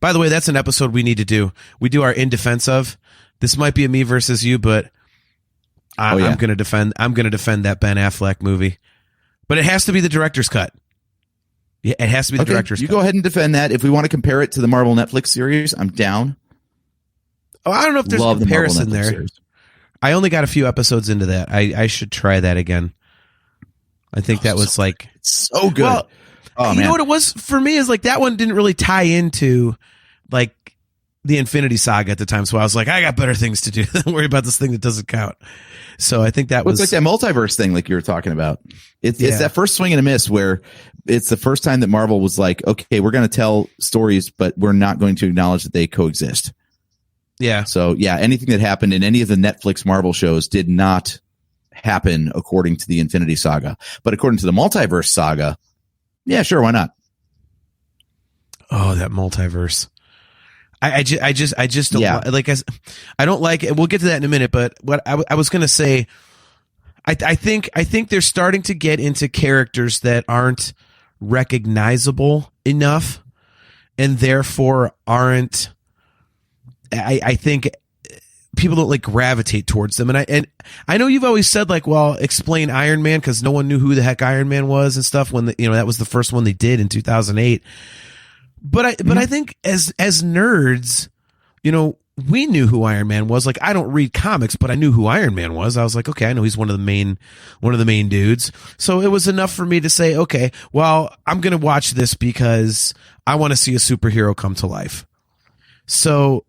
Speaker 5: by the way, that's an episode we need to do. We do our in defense of. This might be a me versus you, but I'm going to defend that Ben Affleck movie. But it has to be the director's cut. Yeah, it has to be the director's cut.
Speaker 6: You go ahead and defend that. If we want to compare it to the Marvel Netflix series, I'm down.
Speaker 5: Oh, I don't know if there's a comparison there. Series. I only got a few episodes into that. I should try that again. I think that was
Speaker 6: so good.
Speaker 5: Well, you know what it was for me is like that one didn't really tie into like the Infinity Saga at the time. So I was like, I got better things to do than worry about this thing that doesn't count. So I think that was
Speaker 6: like that multiverse thing, like you were talking about. It's that first swing and a miss where it's the first time that Marvel was like, okay, we're going to tell stories, but we're not going to acknowledge that they coexist.
Speaker 5: Yeah.
Speaker 6: So anything that happened in any of the Netflix Marvel shows did not happen according to the Infinity Saga, but according to the multiverse saga, yeah, sure, why not?
Speaker 5: Oh, that multiverse. I just don't like. I don't like it. We'll get to that in a minute. But what I was going to say, I think they're starting to get into characters that aren't recognizable enough, and therefore aren't. I think people don't like gravitate towards them. And I know you've always said like, well, explain Iron Man because no one knew who the heck Iron Man was and stuff when that was the first one they did in 2008. But I think as nerds, we knew who Iron Man was. Like I don't read comics, but I knew who Iron Man was. I was like, okay, I know he's one of the main dudes. So it was enough for me to say, okay, well, I'm going to watch this because I want to see a superhero come to life. So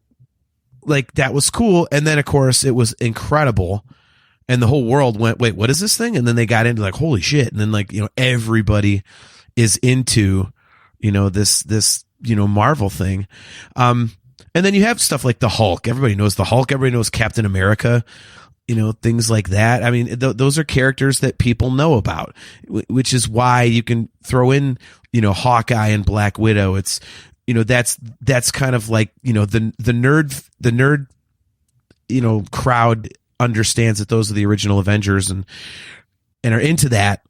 Speaker 5: like that was cool. And then of course it was incredible. And the whole world went, wait, what is this thing? And then they got into like, holy shit. And then like, everybody is into, this Marvel thing. And then you have stuff like the Hulk. Everybody knows the Hulk. Everybody knows Captain America, things like that. I mean, those are characters that people know about, which is why you can throw in, Hawkeye and Black Widow. It's, that's kind of like, the nerd, crowd understands that those are the original Avengers and are into that.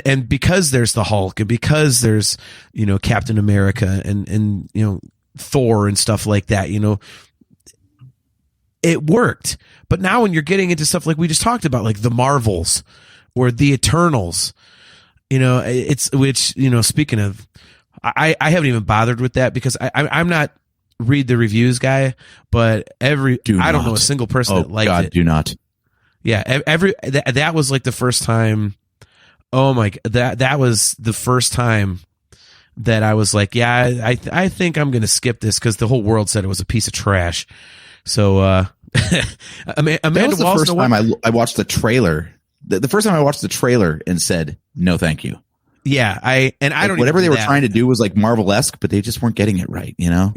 Speaker 5: And because there's the Hulk and because there's, Captain America and Thor and stuff like that, it worked. But now when you're getting into stuff like we just talked about, like the Marvels or the Eternals, speaking of, I haven't even bothered with that because I'm not read the reviews guy, but I don't know a single person that liked it.
Speaker 6: Do not.
Speaker 5: Yeah. That was like the first time. Oh my, that was the first time that I was like, yeah, I think I'm going to skip this because the whole world said it was a piece of trash. So, Amanda
Speaker 6: that was the
Speaker 5: Walls,
Speaker 6: first time I watched the trailer. The first time I watched the trailer and said, no, thank you.
Speaker 5: Yeah. I don't
Speaker 6: whatever they were trying to do was like Marvel-esque, but they just weren't getting it right, Yeah.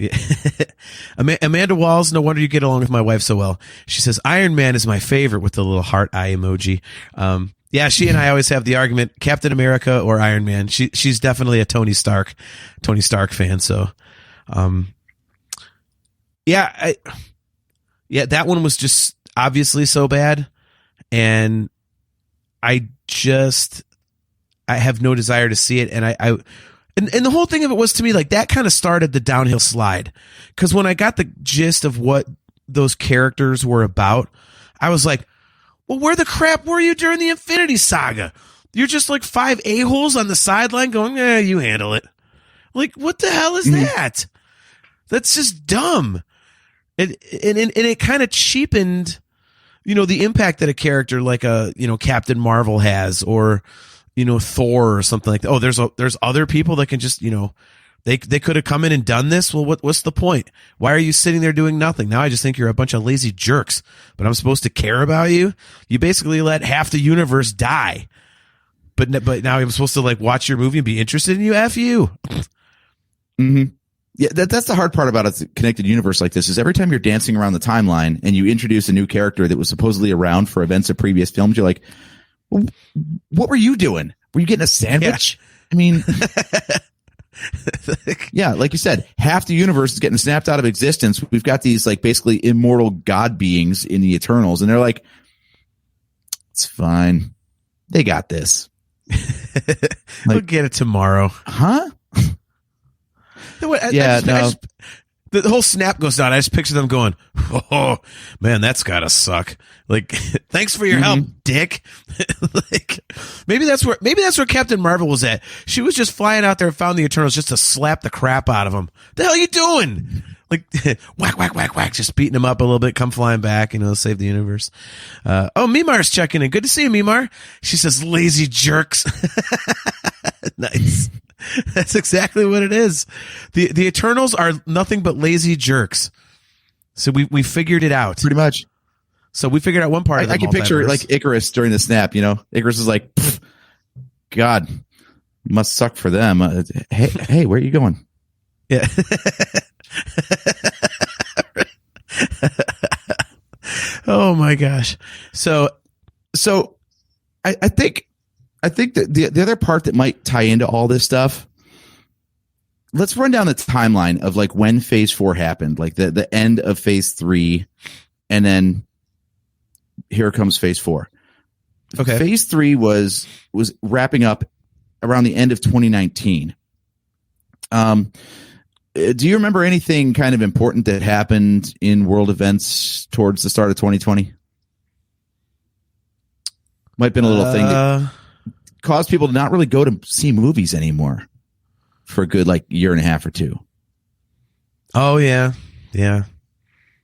Speaker 5: Amanda Walls, no wonder you get along with my wife so well. She says, Iron Man is my favorite with the little heart eye emoji. Yeah, she and I always have the argument, Captain America or Iron Man. She's definitely a Tony Stark fan. So, that one was just obviously so bad. And I have no desire to see it. And and the whole thing of it was to me, like that kind of started the downhill slide. Cause when I got the gist of what those characters were about, I was like, well, where the crap were you during the Infinity Saga? You're just like 5 a-holes on the sideline going, you handle it. Like, what the hell is that? That's just dumb. And it kind of cheapened, the impact that a character like Captain Marvel has or, Thor or something like that. Oh, there's other people that can just, they could have come in and done this. Well, what's the point? Why are you sitting there doing nothing? Now I just think you're a bunch of lazy jerks, but I'm supposed to care about you. You basically let half the universe die, but now I'm supposed to like watch your movie and be interested in you. F you.
Speaker 6: Mm-hmm. Yeah. That's the hard part about a connected universe like this is every time you're dancing around the timeline and you introduce a new character that was supposedly around for events of previous films, you're like, well, what were you doing? Were you getting a sandwich?
Speaker 5: Yeah.
Speaker 6: I mean, Yeah, like you said, half the universe is getting snapped out of existence. We've got these like basically immortal god beings in the Eternals, and they're like, it's fine. They got this.
Speaker 5: We'll get it tomorrow.
Speaker 6: Huh?
Speaker 5: The whole snap goes down. I just picture them going, "Oh man, that's gotta suck." Like, thanks for your help, Dick. Like, maybe that's where Captain Marvel was at. She was just flying out there and found the Eternals just to slap the crap out of them. The hell are you doing? Like, whack, whack, whack, whack, just beating them up a little bit. Come flying back, save the universe. Mimar's checking in. Good to see you, Mimar. She says, "Lazy jerks." Nice. That's exactly what it is. The Eternals are nothing but lazy jerks. So we figured it out.
Speaker 6: Pretty much.
Speaker 5: So we figured out one part of the
Speaker 6: I can picture like Icarus during the snap, Icarus is like, God, must suck for them. Hey, where are you going?
Speaker 5: Yeah. Oh my gosh. So
Speaker 6: I think that the other part that might tie into all this stuff, let's run down the timeline of like when phase 4 happened, like the end of phase 3, and then here comes phase 4.
Speaker 5: Okay.
Speaker 6: Phase 3 was wrapping up around the end of 2019. Do you remember anything kind of important that happened in world events towards the start of 2020? Might have been a little thing that caused people to not really go to see movies anymore for a good like year and a half or two.
Speaker 5: Oh yeah. Yeah.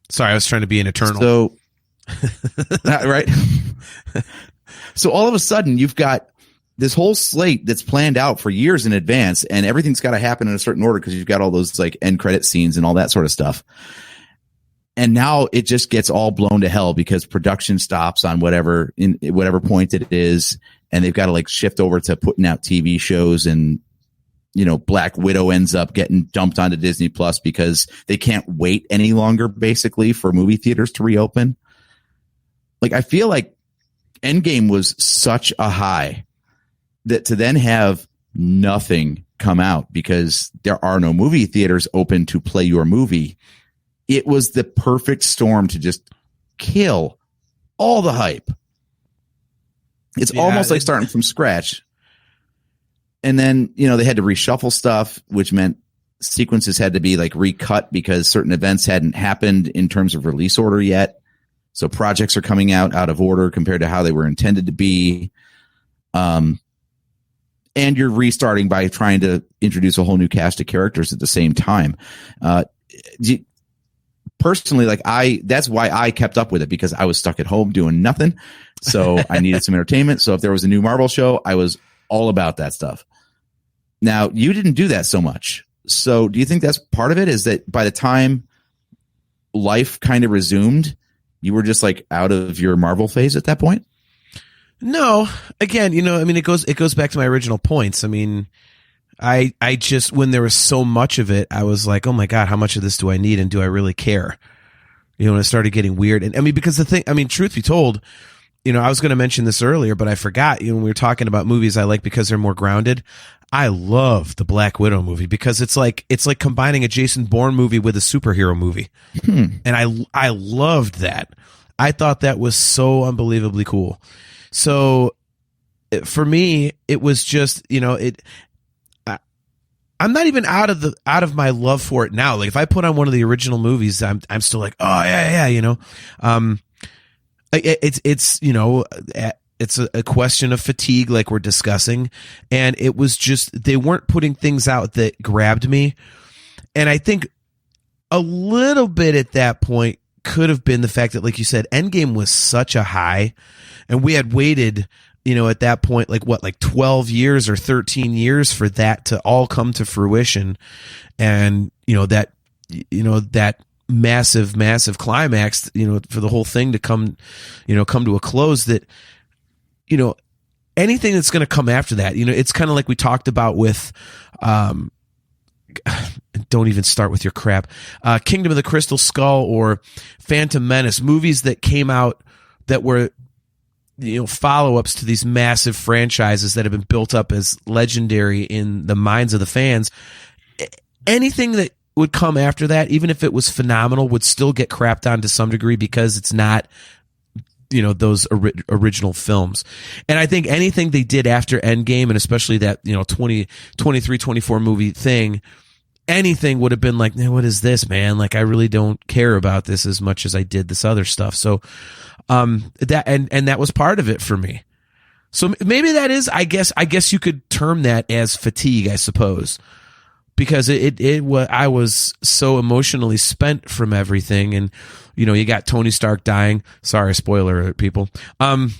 Speaker 5: Sorry, I was trying to be an eternal.
Speaker 6: So right. So all of a sudden you've got this whole slate that's planned out for years in advance, and everything's got to happen in a certain order because you've got all those like end credit scenes and all that sort of stuff. And now it just gets all blown to hell because production stops on whatever point it is, and they've got to like shift over to putting out TV shows, and Black Widow ends up getting dumped onto Disney Plus because they can't wait any longer, basically, for movie theaters to reopen. Like, I feel like Endgame was such a high that to then have nothing come out because there are no movie theaters open to play your movie, it was the perfect storm to just kill all the hype. It's almost like starting from scratch. And then, they had to reshuffle stuff, which meant sequences had to be like recut because certain events hadn't happened in terms of release order yet. So projects are coming out of order compared to how they were intended to be. And you're restarting by trying to introduce a whole new cast of characters at the same time. Personally, that's why I kept up with it, because I was stuck at home doing nothing. So I needed some entertainment. So if there was a new Marvel show, I was all about that stuff. Now, you didn't do that so much. So do you think that's part of it, is that by the time life kind of resumed, you were just like out of your Marvel phase at that point?
Speaker 5: No, again, it goes back to my original points. I mean, I just, when there was so much of it, I was like, oh my God, how much of this do I need? And do I really care? And it started getting weird. And because truth be told, I was going to mention this earlier, but I forgot, when we were talking about movies I like because they're more grounded. I love the Black Widow movie because it's like combining a Jason Bourne movie with a superhero movie. And I loved that. I thought that was so unbelievably cool. So for me, it was just, I'm not even out of my love for it now. Like if I put on one of the original movies, I'm still like, oh yeah. It's a question of fatigue, like we're discussing. And it was just, they weren't putting things out that grabbed me. And I think a little bit at that point could have been the fact that, like you said, Endgame was such a high, and we had waited, at that point, like 12 years or 13 years for that to all come to fruition. And, that massive climax, for the whole thing to come to a close, that, anything that's going to come after that, it's kind of like we talked about with, don't even start with your crap. Kingdom of the Crystal Skull or Phantom Menace, movies that came out that were follow-ups to these massive franchises that have been built up as legendary in the minds of the fans. Anything that would come after that, even if it was phenomenal, would still get crapped on to some degree because it's not, those original films. And I think anything they did after Endgame, and especially that, 23, 24 movie thing, anything would have been like, what is this, man? Like, I really don't care about this as much as I did this other stuff. So, that was part of it for me. So maybe that is, I guess you could term that as fatigue, I suppose, because I was so emotionally spent from everything. And, you got Tony Stark dying. Sorry, spoiler alert, people. The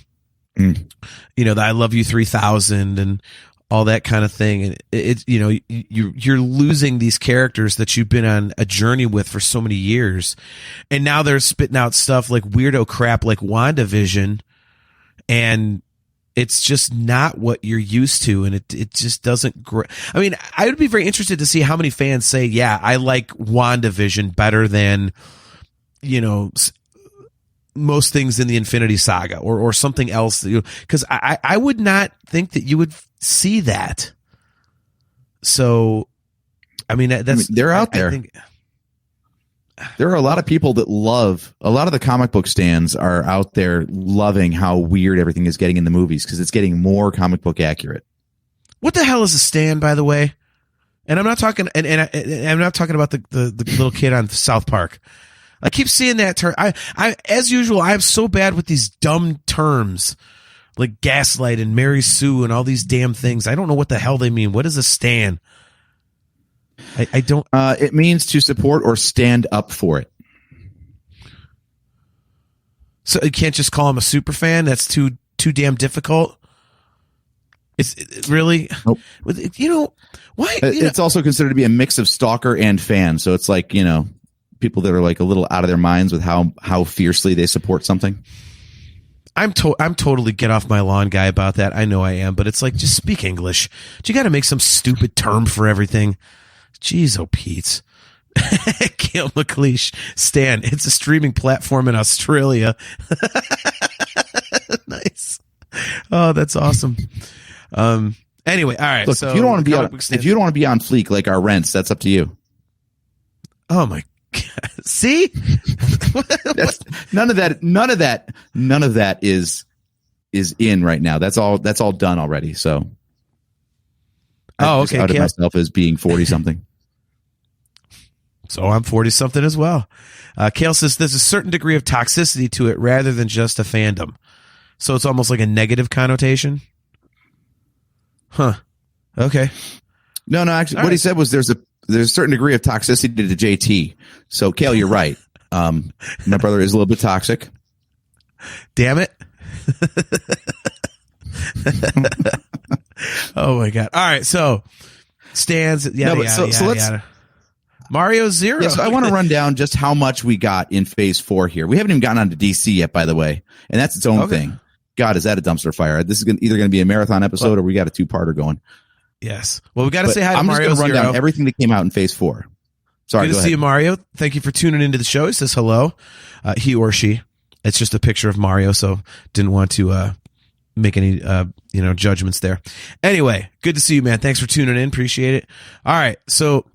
Speaker 5: I Love You 3000 and all that kind of thing. And you're losing these characters that you've been on a journey with for so many years. And now they're spitting out stuff like weirdo crap like WandaVision. And it's just not what you're used to. And it just doesn't I mean, I would be very interested to see how many fans say, yeah, I like WandaVision better than, most things in the Infinity Saga or something else, because I would not think that you would see that. So, I mean,
Speaker 6: they're out there. There are a lot of people that love, a lot of the comic book stands are out there loving how weird everything is getting in the movies because it's getting more comic book accurate.
Speaker 5: What the hell is a stand, by the way? And I'm not talking, and I'm not talking about the little kid on South Park. I keep seeing that term. I as usual, I'm so bad with these dumb terms like gaslight and Mary Sue and all these damn things. I don't know what the hell they mean. What is a stan? I don't.
Speaker 6: It means to support or stand up for it.
Speaker 5: So you can't just call him a super fan. That's too damn difficult. It's really,
Speaker 6: nope.
Speaker 5: Why?
Speaker 6: It's also considered to be a mix of stalker and fan. So it's like, people that are like a little out of their minds with how fiercely they support something.
Speaker 5: I'm totally get off my lawn guy about that. I know I am, but it's like, just speak English. You got to make some stupid term for everything. Jeez, oh Pete. Gail McLeish, Stan. It's a streaming platform in Australia. Nice. Oh, that's awesome. Anyway, all right.
Speaker 6: Look,
Speaker 5: so
Speaker 6: if you don't want to be on fleek like our rents, that's up to you.
Speaker 5: Oh my. See,
Speaker 6: none of that is in right now. That's all done already. So, I just outed myself as being 40 something.
Speaker 5: So I'm 40 something as well. Kale says there's a certain degree of toxicity to it rather than just a fandom. So it's almost like a negative connotation. Huh. Okay.
Speaker 6: No, actually, what he said was there's a certain degree of toxicity to JT. So, Kale, you're right. My brother is a little bit toxic.
Speaker 5: Damn it. Oh, my God. All right. So, stands. Yada. Mario Zero.
Speaker 6: Yeah, so I want to run down just how much we got in phase 4 here. We haven't even gotten on to DC yet, by the way. And that's its own thing. God, is that a dumpster fire? This is either going to be a marathon episode or we got a 2-parter going.
Speaker 5: Yes. Well, we got to say hi to Mario
Speaker 6: I'm just going to run
Speaker 5: Zero.
Speaker 6: down everything that came out in phase 4. Sorry,
Speaker 5: good to see you, Mario. Thank you for tuning into the show. He says hello. He or she. It's just a picture of Mario, so didn't want to make any judgments there. Anyway, good to see you, man. Thanks for tuning in. Appreciate it. All right. So,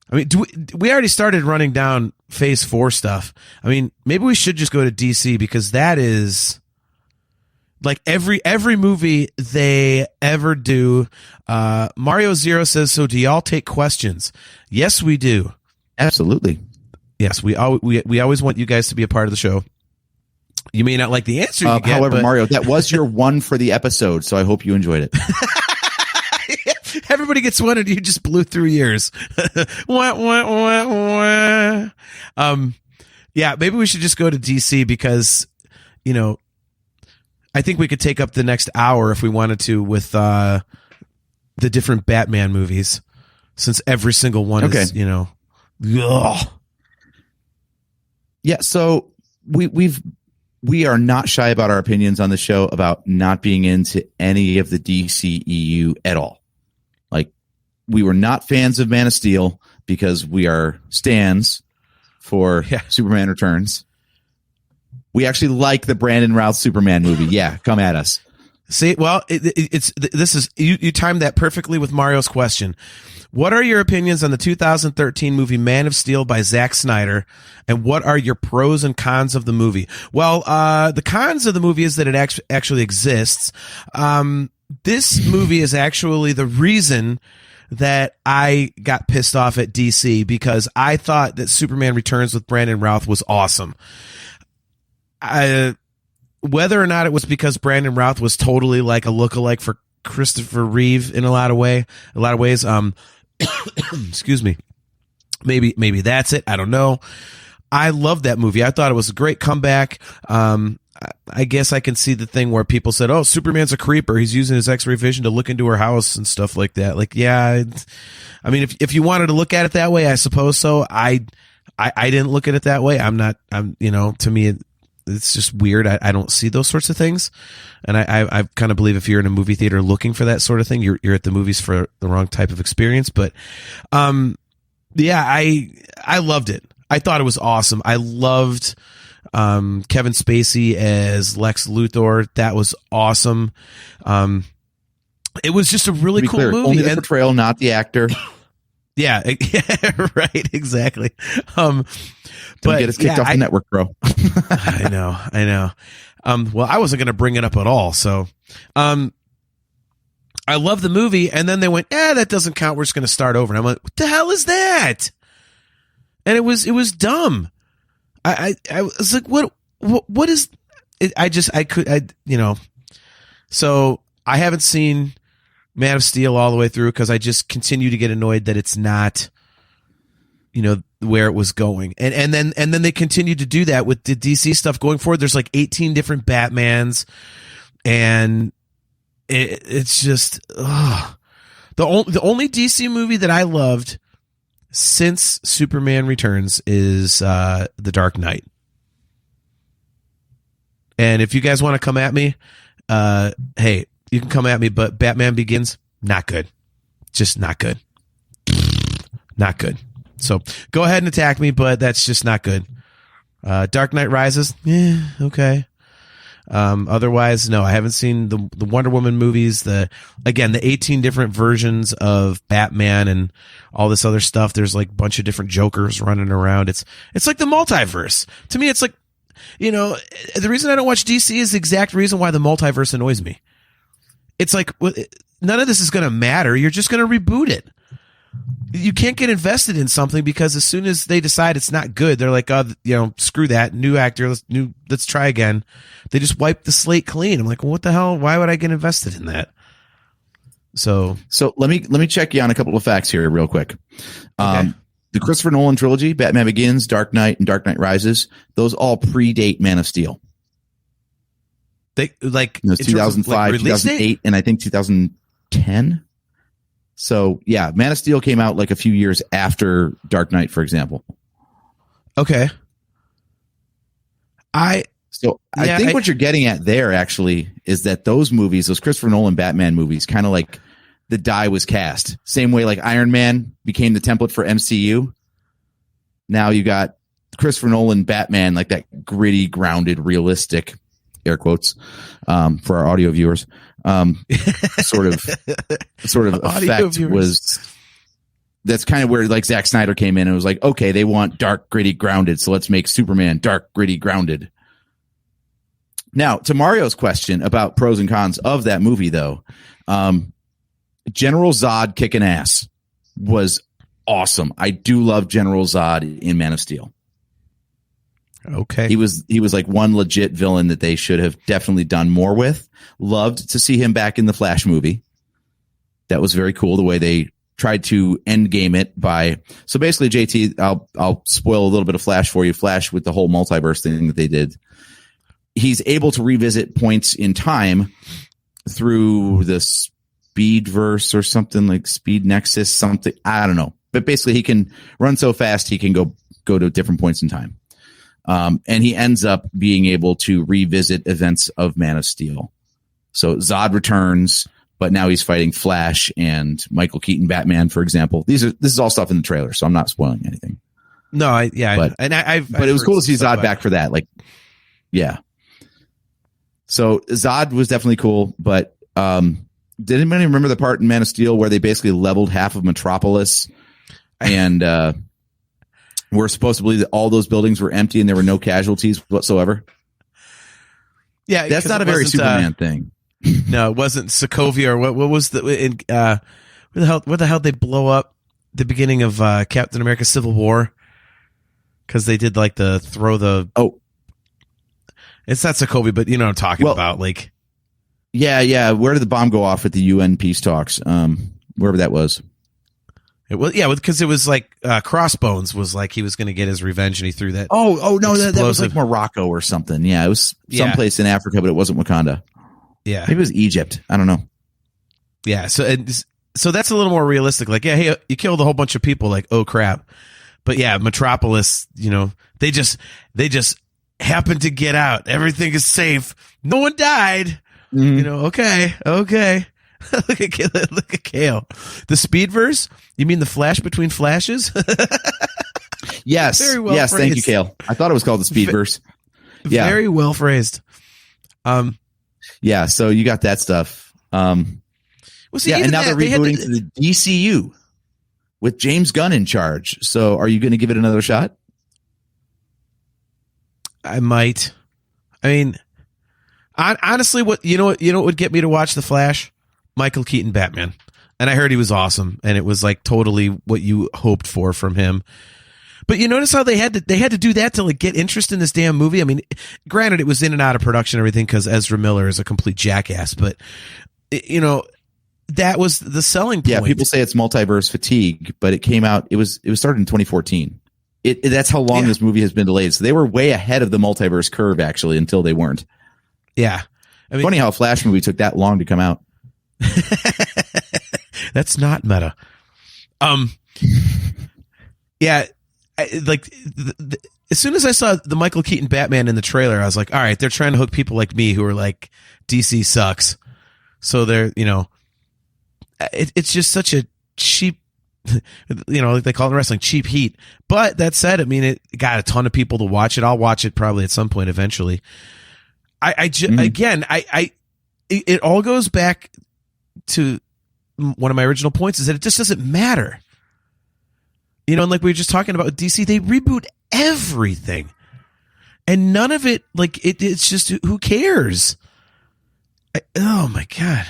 Speaker 5: I mean, we already started running down phase 4 stuff. I mean, maybe we should just go to DC because that is like every movie they ever do. Mario Zero says, so do y'all take questions? Yes, we do.
Speaker 6: Absolutely.
Speaker 5: Yes, we always want you guys to be a part of the show. You may not like the answer you get.
Speaker 6: However, Mario, that was your one for the episode, so I hope you enjoyed it.
Speaker 5: Everybody gets one, and you just blew through yours. Yeah, maybe we should just go to DC because, I think we could take up the next hour if we wanted to with the different Batman movies, since every single one is, ugh.
Speaker 6: Yeah, so we are not shy about our opinions on the show about not being into any of the DCEU at all. Like, we were not fans of Man of Steel because we are stans for Superman Returns. We actually like the Brandon Routh Superman movie. Yeah, come at us.
Speaker 5: See, well, you timed that perfectly with Mario's question. What are your opinions on the 2013 movie Man of Steel by Zack Snyder, and what are your pros and cons of the movie? Well, the cons of the movie is that it actually exists. This movie is actually the reason that I got pissed off at DC, because I thought that Superman Returns with Brandon Routh was awesome. Whether or not it was because Brandon Routh was totally like a lookalike for Christopher Reeve in a lot of ways, excuse me. Maybe that's it. I don't know. I loved that movie. I thought it was a great comeback. I guess I can see the thing where people said, "Oh, Superman's a creeper. He's using his X-ray vision to look into her house and stuff like that." Like, yeah, I mean, if you wanted to look at it that way, I suppose so. I didn't look at it that way. To me, it's just weird. I don't see those sorts of things. And I kind of believe if you're in a movie theater looking for that sort of thing, you're at the movies for the wrong type of experience. But, yeah, I loved it. I thought it was awesome. I loved, Kevin Spacey as Lex Luthor. That was awesome. It was just a really cool movie.
Speaker 6: Only the portrayal, not the actor.
Speaker 5: Yeah, right, exactly.
Speaker 6: But get us kicked off the network, bro.
Speaker 5: I know. Well, I wasn't going to bring it up at all. So, I love the movie, and then they went, that doesn't count. We're just going to start over. And I'm like, what the hell is that? And it was dumb. I was like, what is it? So I haven't seen Man of Steel all the way through because I just continue to get annoyed that it's not, where it was going. And then they continue to do that with the DC stuff going forward. There's like 18 different Batmans, and it's just the only DC movie that I loved since Superman Returns is The Dark Knight. And if you guys want to come at me, hey, you can come at me, but Batman Begins, not good. Just not good. Not good. So go ahead and attack me, but that's just not good. Dark Knight Rises, okay. Otherwise, no, I haven't seen the Wonder Woman movies. The 18 different versions of Batman and all this other stuff. There's like a bunch of different Jokers running around. It's like the multiverse. To me, it's like, the reason I don't watch DC is the exact reason why the multiverse annoys me. It's like, none of this is going to matter. You're just going to reboot it. You can't get invested in something because as soon as they decide it's not good, they're like, screw that, new actor, let's try again. They just wipe the slate clean. I'm like, well, what the hell? Why would I get invested in that? So
Speaker 6: let me check you on a couple of facts here real quick.
Speaker 5: Okay.
Speaker 6: The Christopher Nolan trilogy, Batman Begins, Dark Knight, and Dark Knight Rises, those all predate Man of Steel.
Speaker 5: They like
Speaker 6: 2005, 2008, and I think 2010. So yeah, Man of Steel came out like a few years after Dark Knight, for example.
Speaker 5: Okay.
Speaker 6: I think what you're getting at there actually is that those movies, those Christopher Nolan Batman movies, kind of like the die was cast. Same way like Iron Man became the template for MCU. Now you got Christopher Nolan Batman, like that gritty, grounded, realistic, air quotes, for our audio viewers. Sort of effect was that's kind of where like Zack Snyder came in and was like, okay, they want dark, gritty, grounded, so let's make Superman dark, gritty, grounded. Now, to Mario's question about pros and cons of that movie, though, General Zod kicking ass was awesome. I do love General Zod in Man of Steel.
Speaker 5: Okay.
Speaker 6: He was like one legit villain that they should have definitely done more with. Loved to see him back in the Flash movie. That was very cool the way they tried to endgame it by, so basically JT, I'll spoil a little bit of Flash for you. Flash with the whole multiverse thing that they did. He's able to revisit points in time through the Speedverse or something like Speed Nexus, something. I don't know. But basically he can run so fast he can go to different points in time. And he ends up being able to revisit events of Man of Steel. So Zod returns, but now he's fighting Flash and Michael Keaton Batman, for example. This is all stuff in the trailer, so I'm not spoiling anything.
Speaker 5: No,
Speaker 6: but it was cool to see Zod back for that. Like, Yeah. So Zod was definitely cool, but did anybody remember the part in Man of Steel where they basically leveled half of Metropolis and we're supposed to believe that all those buildings were empty and there were no casualties whatsoever?
Speaker 5: Yeah,
Speaker 6: that's not a very Superman thing.
Speaker 5: No, it wasn't Sokovia or what was the what the hell did they blow up the beginning of Captain America Civil War? Because they did like it's not Sokovia, but you know what I'm talking about. Like,
Speaker 6: yeah. Where did the bomb go off at the UN peace talks? Wherever that was.
Speaker 5: It was because it was like Crossbones was like he was going to get his revenge and he threw that.
Speaker 6: Oh no, that was like Morocco or something. Yeah, it was someplace in Africa, but it wasn't Wakanda.
Speaker 5: Yeah,
Speaker 6: maybe it was Egypt. I don't know.
Speaker 5: Yeah, so that's a little more realistic. Like, yeah, hey, you killed a whole bunch of people. Like, oh crap. But yeah, Metropolis, you know, they just happened to get out. Everything is safe. No one died. Mm-hmm. You know, okay. Look at Kale. The Speedverse? You mean the Flash between flashes?
Speaker 6: Yes. Very well phrased. Thank you, Kale. I thought it was called the Speedverse. Yeah.
Speaker 5: Very well phrased.
Speaker 6: Yeah, so you got that stuff. And now they're rebooting to the DCU with James Gunn in charge. So are you going to give it another shot?
Speaker 5: I might. I mean, honestly, what would get me to watch The Flash? Michael Keaton Batman. And I heard he was awesome, and it was like totally what you hoped for from him. But you notice how they had to do that to like get interest in this damn movie. I mean, granted, it was in and out of production and everything because Ezra Miller is a complete jackass. But you know, that was the selling point.
Speaker 6: Yeah, people say it's multiverse fatigue, but it came out. It was started in 2014. That's how long this movie has been delayed. So they were way ahead of the multiverse curve actually until they weren't.
Speaker 5: Yeah, I mean,
Speaker 6: funny how a Flash movie took that long to come out.
Speaker 5: That's not meta. Yeah. As soon as I saw the Michael Keaton Batman in the trailer, I was like, all right, they're trying to hook people like me who are like, DC sucks. So they're, you know, it's just such a cheap, you know, like they call it in wrestling, cheap heat. But that said, I mean, it got a ton of people to watch it. I'll watch it probably at some point eventually. It all goes back to one of my original points is that it just doesn't matter. You know, and like we were just talking about DC, they reboot everything. And none of it, like, it's just, who cares? Oh my God.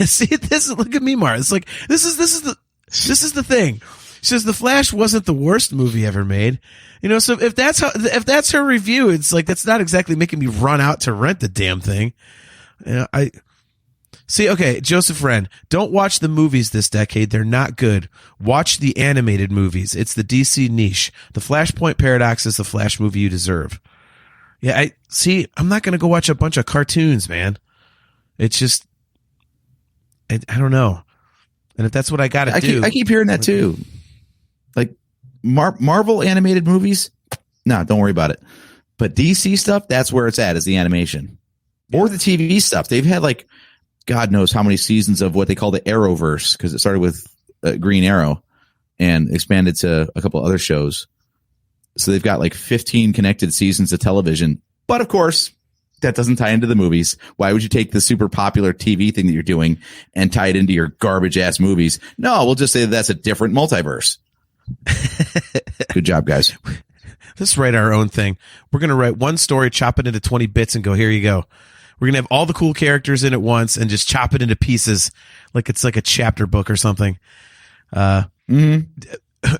Speaker 5: See this, look at me, Mara. It's like, this is the thing. She says The Flash wasn't the worst movie ever made. You know, so if that's her review, it's like, that's not exactly making me run out to rent the damn thing. You know, okay, Joseph Wren, don't watch the movies this decade. They're not good. Watch the animated movies. It's the DC niche. The Flashpoint Paradox is the Flash movie you deserve. Yeah, I'm not going to go watch a bunch of cartoons, man. It's just, I don't know. And if that's what I got to do.
Speaker 6: I keep hearing that too. Like Marvel animated movies, no, don't worry about it. But DC stuff, that's where it's at, is the animation. Or the TV stuff. They've had like, God knows how many seasons of what they call the Arrowverse, because it started with Green Arrow and expanded to a couple other shows. So they've got like 15 connected seasons of television. But of course, that doesn't tie into the movies. Why would you take the super popular TV thing that you're doing and tie it into your garbage ass movies? No, we'll just say that's a different multiverse. Good job, guys.
Speaker 5: Let's write our own thing. We're going to write one story, chop it into 20 bits and go, here you go. We're going to have all the cool characters in at once and just chop it into pieces like it's like a chapter book or something.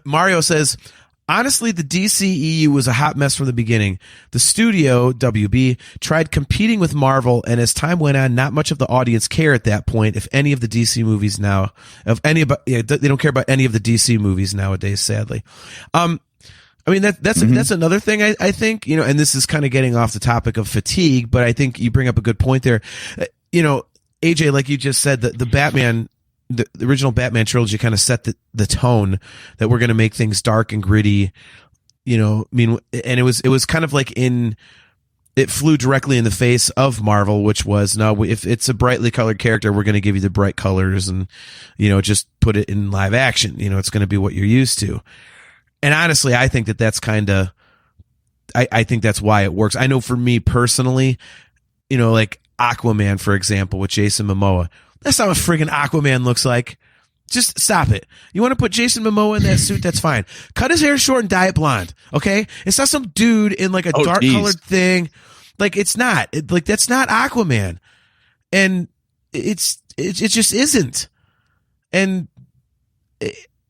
Speaker 5: Mario says, honestly, the DCEU was a hot mess from the beginning. The studio, WB, tried competing with Marvel, and as time went on, not much of the audience care at that point if any of the DC movies now, they don't care about any of the DC movies nowadays, sadly. I mean, that's another thing I think, you know, and this is kind of getting off the topic of fatigue, but I think you bring up a good point there. You know, AJ, like you just said, the Batman, the original Batman trilogy kind of set the tone that we're going to make things dark and gritty, you know, I mean, and it was kind of like it flew directly in the face of Marvel, which was, no, if it's a brightly colored character, we're going to give you the bright colors and, you know, just put it in live action. You know, it's going to be what you're used to. And honestly, I think that's kind of, I think that's why it works. I know for me personally, you know, like Aquaman, for example, with Jason Momoa. That's not what friggin' Aquaman looks like. Just stop it. You want to put Jason Momoa in that suit? That's fine. Cut his hair short and dye it blonde. Okay. It's not some dude in like a dark colored thing. Like it's not like, that's not Aquaman. And it just isn't. And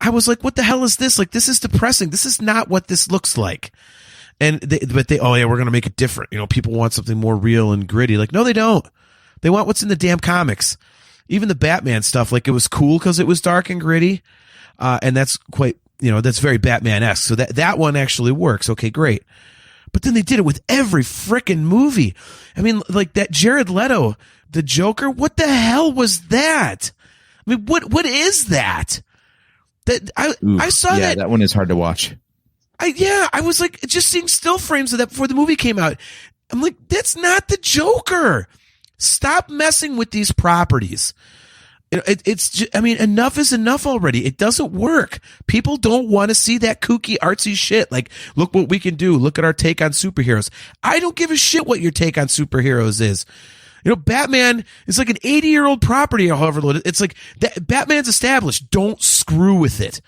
Speaker 5: I was like, what the hell is this? Like, this is depressing. This is not what this looks like. And oh yeah, we're going to make it different. You know, people want something more real and gritty. Like, no, they don't. They want what's in the damn comics. Even the Batman stuff, like it was cool because it was dark and gritty. And that's quite, you know, that's very Batman-esque. So that one actually works. Okay, great. But then they did it with every frickin' movie. I mean, like that Jared Leto, the Joker, what the hell was that? I mean, what is that? I saw that.
Speaker 6: That one is hard to watch.
Speaker 5: I was like, just seeing still frames of that before the movie came out. I'm like, that's not the Joker. Stop messing with these properties. It's just, I mean, enough is enough already. It doesn't work. People don't want to see that kooky, artsy shit. Like, look what we can do. Look at our take on superheroes. I don't give a shit what your take on superheroes is. You know, Batman is like an 80-year-old property, however, it's like that Batman's established. Don't screw with it.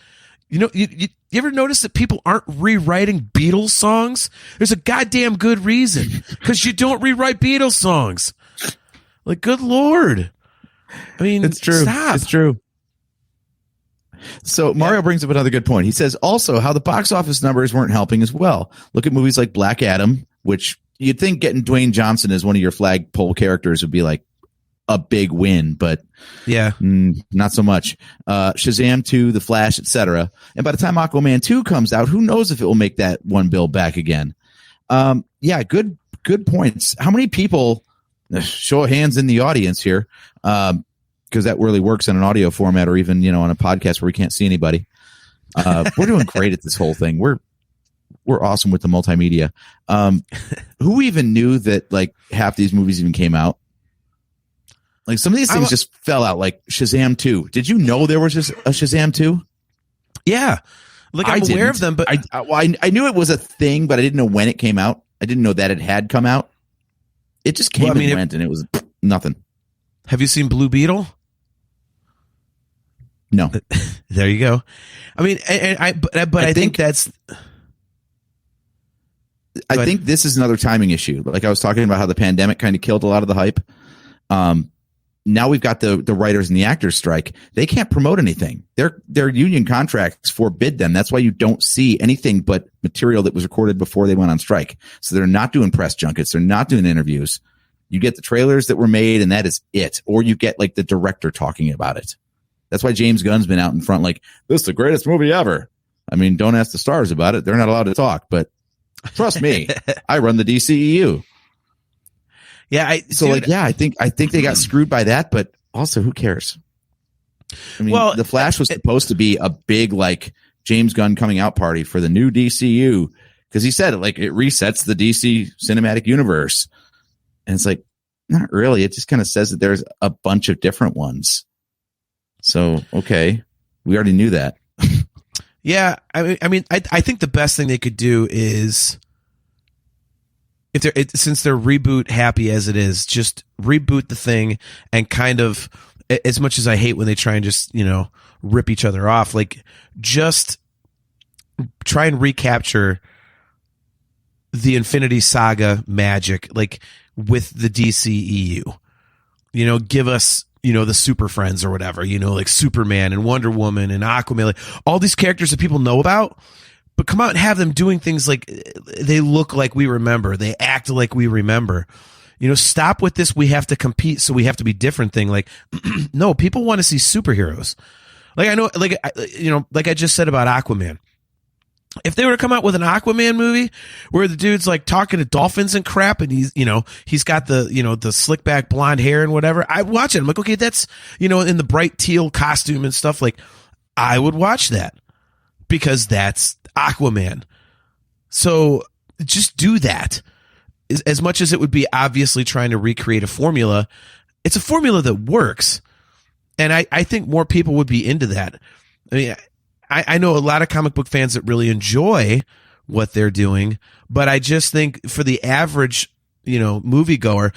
Speaker 5: You know, you ever notice that people aren't rewriting Beatles songs? There's a goddamn good reason. Because you don't rewrite Beatles songs. Like, good Lord. I mean,
Speaker 6: it's true.
Speaker 5: Stop.
Speaker 6: It's true. So Mario brings up another good point. He says also how the box office numbers weren't helping as well. Look at movies like Black Adam, which you'd think getting Dwayne Johnson as one of your flagpole characters would be like a big win, but not so much. Shazam 2, The Flash, etc. And by the time Aquaman 2 comes out, who knows if it will make that $1 billion back again? Good points. How many people, show of hands in the audience here, because that really works in an audio format or even, you know, on a podcast where we can't see anybody. We're doing great at this whole thing. We're awesome with the multimedia. Who even knew that like half these movies even came out? Like some of these things just fell out, like Shazam 2. Did you know there was just a Shazam 2?
Speaker 5: Yeah. Like I'm aware of them, but
Speaker 6: I knew it was a thing, but I didn't know when it came out. I didn't know that it had come out. It just came and went, and it was nothing.
Speaker 5: Have you seen Blue Beetle?
Speaker 6: No.
Speaker 5: There you go. I mean, I think that's.
Speaker 6: I think this is another timing issue. Like I was talking about how the pandemic kind of killed a lot of the hype. Now we've got the writers and the actors strike. They can't promote anything. Their union contracts forbid them. That's why you don't see anything but material that was recorded before they went on strike. So they're not doing press junkets. They're not doing interviews. You get the trailers that were made and that is it. Or you get like the director talking about it. That's why James Gunn's been out in front like, this is the greatest movie ever. I mean, don't ask the stars about it. They're not allowed to talk, but trust me, I run the DCEU.
Speaker 5: Yeah,
Speaker 6: I think they got screwed by that, but also who cares? I mean, The Flash was supposed to be a big like James Gunn coming out party for the new DCU because he said it like it resets the DC cinematic universe, and it's like not really. It just kind of says that there's a bunch of different ones. So okay, we already knew that.
Speaker 5: Yeah, I mean, I think the best thing they could do is. Since they're reboot happy as it is, just reboot the thing and kind of, as much as I hate when they try and just, you know, rip each other off, like just try and recapture the Infinity Saga magic, like with the DCEU, you know, give us, you know, the Super Friends or whatever, you know, like Superman and Wonder Woman and Aquaman, like all these characters that people know about. But come out and have them doing things like they look like we remember. They act like we remember. You know, stop with this. We have to compete, so we have to be different thing. Like, no, people want to see superheroes. Like I know, like you know, like I just said about Aquaman. If they were to come out with an Aquaman movie where the dude's like talking to dolphins and crap, and he's got the, you know, the slick back blonde hair and whatever, I watch it. I'm like, okay, that's, you know, in the bright teal costume and stuff. Like, I would watch that because that's Aquaman. So just do that. As much as it would be obviously trying to recreate a formula, it's a formula that works. And I think more people would be into that. I mean, I know a lot of comic book fans that really enjoy what they're doing. But I just think for the average, moviegoer,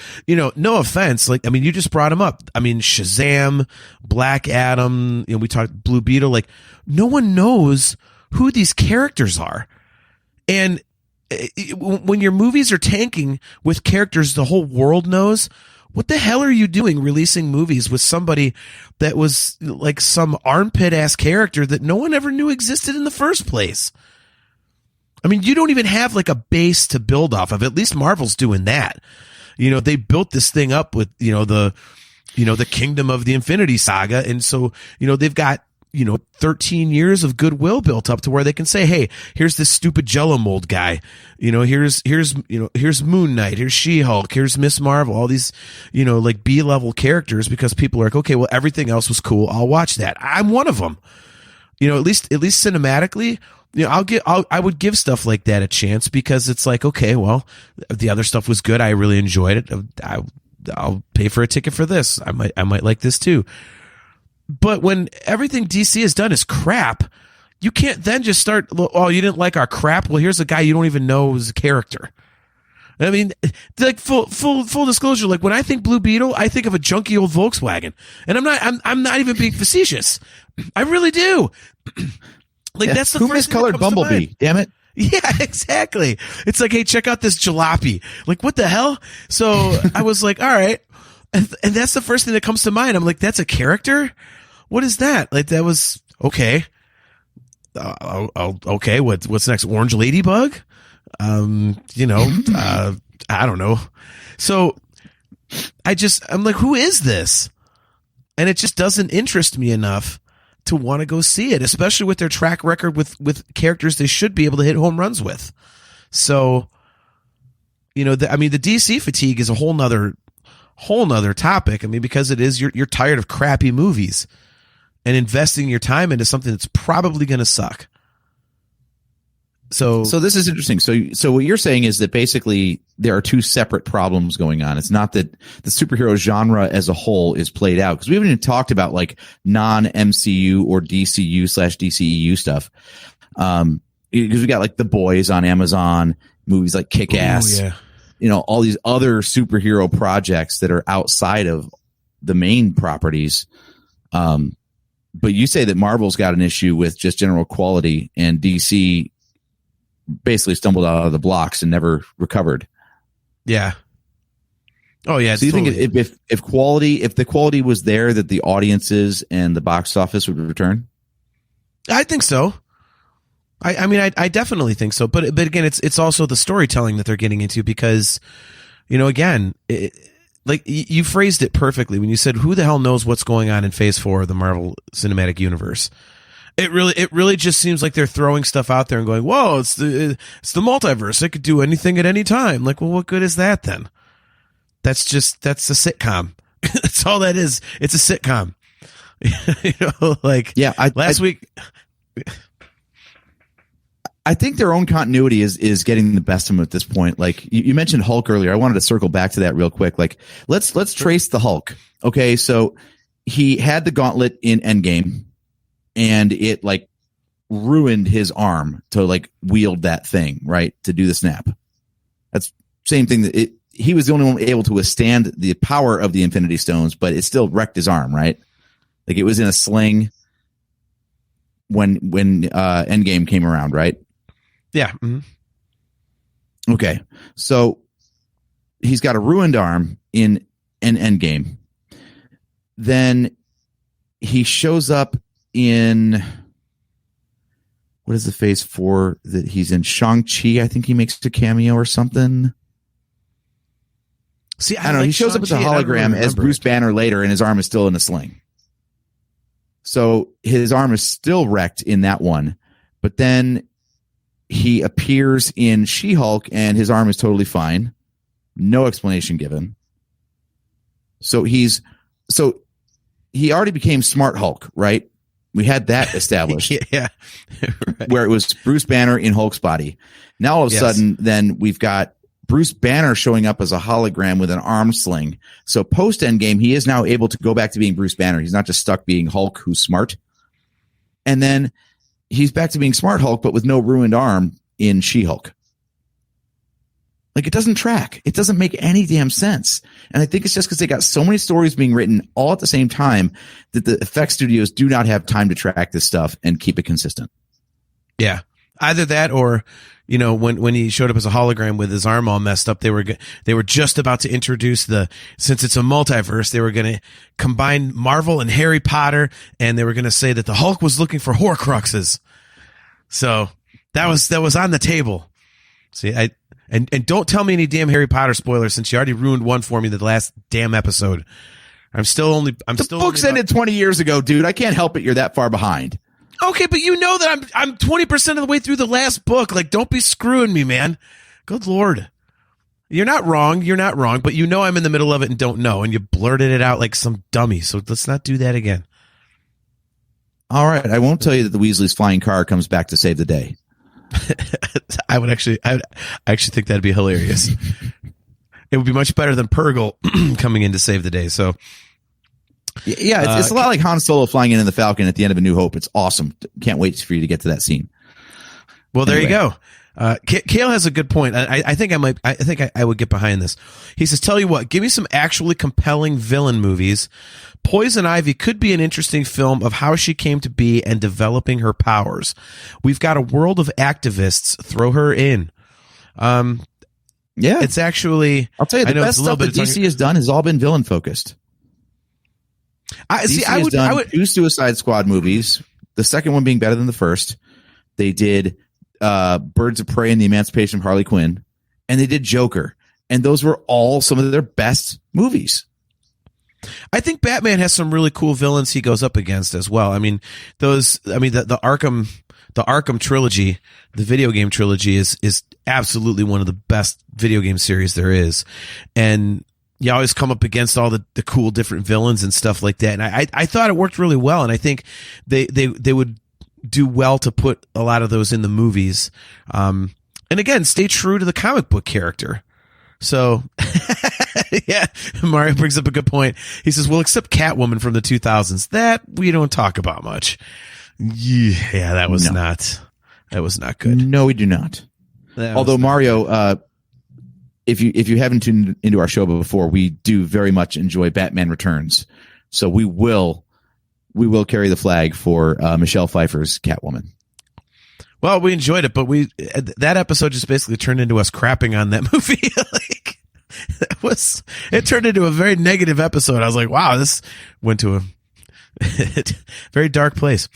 Speaker 5: no offense. Like, I mean, you just brought him up. I mean, Shazam, Black Adam, we talked Blue Beetle. Like, no one knows who these characters are. And when your movies are tanking with characters the whole world knows, what the hell are you doing releasing movies with somebody that was like some armpit ass character that no one ever knew existed in the first place? I mean, you don't even have like a base to build off of. At least Marvel's doing that. They built this thing up with, the Kingdom of the Infinity Saga. And so, they've got, 13 years of goodwill built up to where they can say, hey, here's this stupid Jello mold guy. Here's Moon Knight, here's She-Hulk, here's Miss Marvel, all these, like B-level characters, because people are like, okay, well, everything else was cool. I'll watch that. I'm one of them. At least cinematically, I would give stuff like that a chance, because it's like, okay, well, the other stuff was good. I really enjoyed it. I'll pay for a ticket for this. I might like this too. But when everything DC has done is crap, you can't then just start, oh, you didn't like our crap? Well, here's a guy you don't even know is a character. I mean, like full disclosure, like when I think Blue Beetle, I think of a junky old Volkswagen. And I'm not even being facetious. I really do. Like, that's the
Speaker 6: who
Speaker 5: first thing that
Speaker 6: miscolored
Speaker 5: comes to
Speaker 6: Bumblebee?
Speaker 5: mind.
Speaker 6: Damn it.
Speaker 5: Yeah, exactly. It's like, hey, check out this jalopy. Like, what the hell? So I was like, all right. And that's the first thing that comes to mind. I'm like, that's a character? What is that? Like, that was okay. Okay. What's next? Orange Ladybug? I don't know. So I'm like, who is this? And it just doesn't interest me enough to want to go see it, especially with their track record with characters they should be able to hit home runs with. So, the DC fatigue is a whole nother topic. I mean, because it is, you're tired of crappy movies and investing your time into something that's probably going to suck. So
Speaker 6: this is interesting. So what you're saying is that basically there are two separate problems going on. It's not that the superhero genre as a whole is played out, because we haven't even talked about like non-MCU or DCU/DCEU stuff. Because we got like The Boys on Amazon, movies like Kick-Ass, all these other superhero projects that are outside of the main properties. But you say that Marvel's got an issue with just general quality, and DC basically stumbled out of the blocks and never recovered.
Speaker 5: Yeah. Oh yeah.
Speaker 6: So you think if the quality was there, that the audiences and the box office would return?
Speaker 5: I think so. I definitely think so. But again, it's also the storytelling that they're getting into, because, again, like you phrased it perfectly when you said, who the hell knows what's going on in phase 4 of the Marvel Cinematic Universe? It really just seems like they're throwing stuff out there and going, whoa, it's the multiverse. It could do anything at any time. Like, well, what good is that then? That's a sitcom. That's all that is. It's a sitcom. Last week.
Speaker 6: I think their own continuity is getting the best of them at this point. Like you mentioned Hulk earlier. I wanted to circle back to that real quick. Like let's trace the Hulk. Okay. So he had the gauntlet in Endgame, and it like ruined his arm to like wield that thing, right? To do the snap. That's same thing that he was the only one able to withstand the power of the Infinity Stones, but it still wrecked his arm, right? Like it was in a sling when Endgame came around, right?
Speaker 5: Yeah. Mm-hmm.
Speaker 6: Okay. So he's got a ruined arm in an Endgame. Then he shows up in, what is the phase 4 that he's in? Shang-Chi. I think he makes a cameo or something.
Speaker 5: See,
Speaker 6: I don't know. He shows up as a hologram as Bruce Banner later, and his arm is still in a sling. So his arm is still wrecked in that one. But then he appears in She-Hulk, and his arm is totally fine. No explanation given. So he already became Smart Hulk, right? We had that established.
Speaker 5: Yeah. Right.
Speaker 6: Where it was Bruce Banner in Hulk's body. Now all of a sudden, then we've got Bruce Banner showing up as a hologram with an arm sling. So post Endgame, he is now able to go back to being Bruce Banner. He's not just stuck being Hulk who's smart. And then he's back to being Smart Hulk, but with no ruined arm. in She-Hulk. Like, it doesn't track. It doesn't make any damn sense. And I think it's just because they got so many stories being written all at the same time that the effects studios do not have time to track this stuff and keep it consistent.
Speaker 5: Yeah. Either that or, you know, when he showed up as a hologram with his arm all messed up, they were just about to introduce since it's a multiverse, they were going to combine Marvel and Harry Potter, and they were going to say that the Hulk was looking for Horcruxes. So that was on the table. See, and don't tell me any damn Harry Potter spoilers, since you already ruined one for me the last damn episode. The
Speaker 6: book's ended 20 years ago, dude. I can't help it. You're that far behind.
Speaker 5: Okay, but you know that I'm 20% of the way through the last book. Like, don't be screwing me, man. Good Lord. You're not wrong, but you know I'm in the middle of it and don't know, and you blurted it out like some dummy. So let's not do that again.
Speaker 6: All right, I won't tell you that the Weasley's flying car comes back to save the day.
Speaker 5: I actually think that'd be hilarious. It would be much better than Purgle coming in to save the day. So,
Speaker 6: yeah, it's a lot like Han Solo flying in the Falcon at the end of A New Hope. It's awesome. Can't wait for you to get to that scene.
Speaker 5: Well, there you go. Kale has a good point. I think I would get behind this. He says, tell you what, give me some actually compelling villain movies. Poison Ivy could be an interesting film of how she came to be and developing her powers. We've got a world of activists. Throw her in.
Speaker 6: Yeah,
Speaker 5: it's actually,
Speaker 6: I'll tell you, the best stuff that DC has done has all been villain focused. DC has done 2 Suicide Squad movies, the second one being better than the first. They did Birds of Prey and the Emancipation of Harley Quinn, and they did Joker, and those were all some of their best movies.
Speaker 5: I think Batman has some really cool villains he goes up against as well. I mean, the Arkham trilogy, the video game trilogy is absolutely one of the best video game series there is. And you always come up against all the cool different villains and stuff like that. And I thought it worked really well. And I think they would do well to put a lot of those in the movies. And again, stay true to the comic book character. So, yeah, Mario brings up a good point. He says, well, except Catwoman from the 2000s, that we don't talk about much. Yeah, that was not good.
Speaker 6: No, we do not. Although Mario, if you haven't tuned into our show before, we do very much enjoy Batman Returns. So we will carry the flag for Michelle Pfeiffer's Catwoman.
Speaker 5: Well, we enjoyed it, but that episode just basically turned into us crapping on that movie. It turned into a very negative episode. I was like, wow, this went to a very dark place.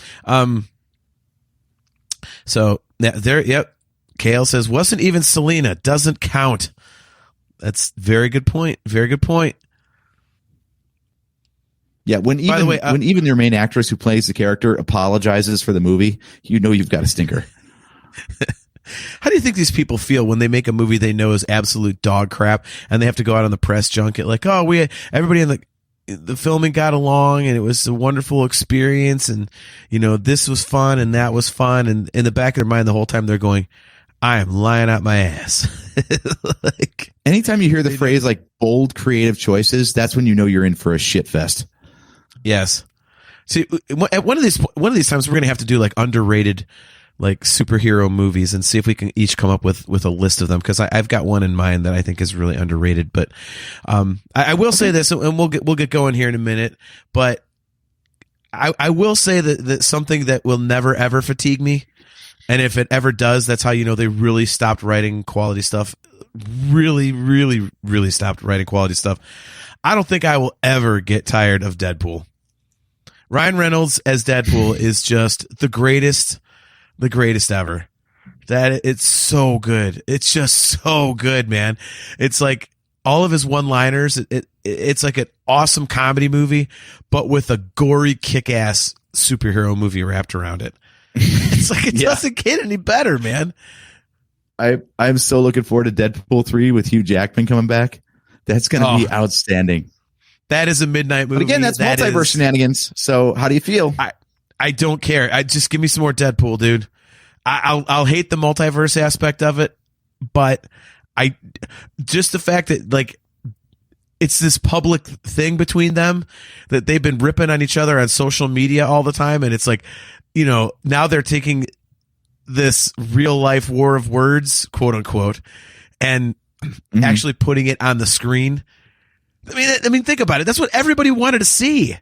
Speaker 5: So yep. Kale says, wasn't even Selena, doesn't count. That's very good point. Very good point.
Speaker 6: Yeah, when even your main actress who plays the character apologizes for the movie, you know you've got a stinker.
Speaker 5: How do you think these people feel when they make a movie they know is absolute dog crap and they have to go out on the press junket like, oh, everybody in the filming got along and it was a wonderful experience and, you know, this was fun and that was fun, and in the back of their mind the whole time they're going, I am lying out my ass.
Speaker 6: Like, anytime you hear the phrase like bold creative choices, that's when you know you're in for a shit fest.
Speaker 5: Yes. See, at one of these times we're going to have to do like underrated like superhero movies and see if we can each come up with a list of them, because I've got one in mind that I think is really underrated. But I will say this, and we'll get going here in a minute, but I will say that something that will never ever fatigue me, and if it ever does, that's how you know they really stopped writing quality stuff. Really, really, really stopped writing quality stuff. I don't think I will ever get tired of Deadpool. Ryan Reynolds as Deadpool is just the greatest ever. That it's so good. It's just so good, man. It's like all of his one-liners. It's like an awesome comedy movie, but with a gory, kick-ass superhero movie wrapped around it. It's like it doesn't get any better, man.
Speaker 6: I'm so looking forward to Deadpool 3 with Hugh Jackman coming back. That's going to be outstanding.
Speaker 5: That is a midnight movie.
Speaker 6: But again, that's multiverse shenanigans. So how do you feel?
Speaker 5: I don't care. Just give me some more Deadpool, dude. I'll hate the multiverse aspect of it, but just the fact that like it's this public thing between them that they've been ripping on each other on social media all the time, and it's like, you know, now they're taking this real life war of words, quote unquote, and actually putting it on the screen. I mean, think about it. That's what everybody wanted to see.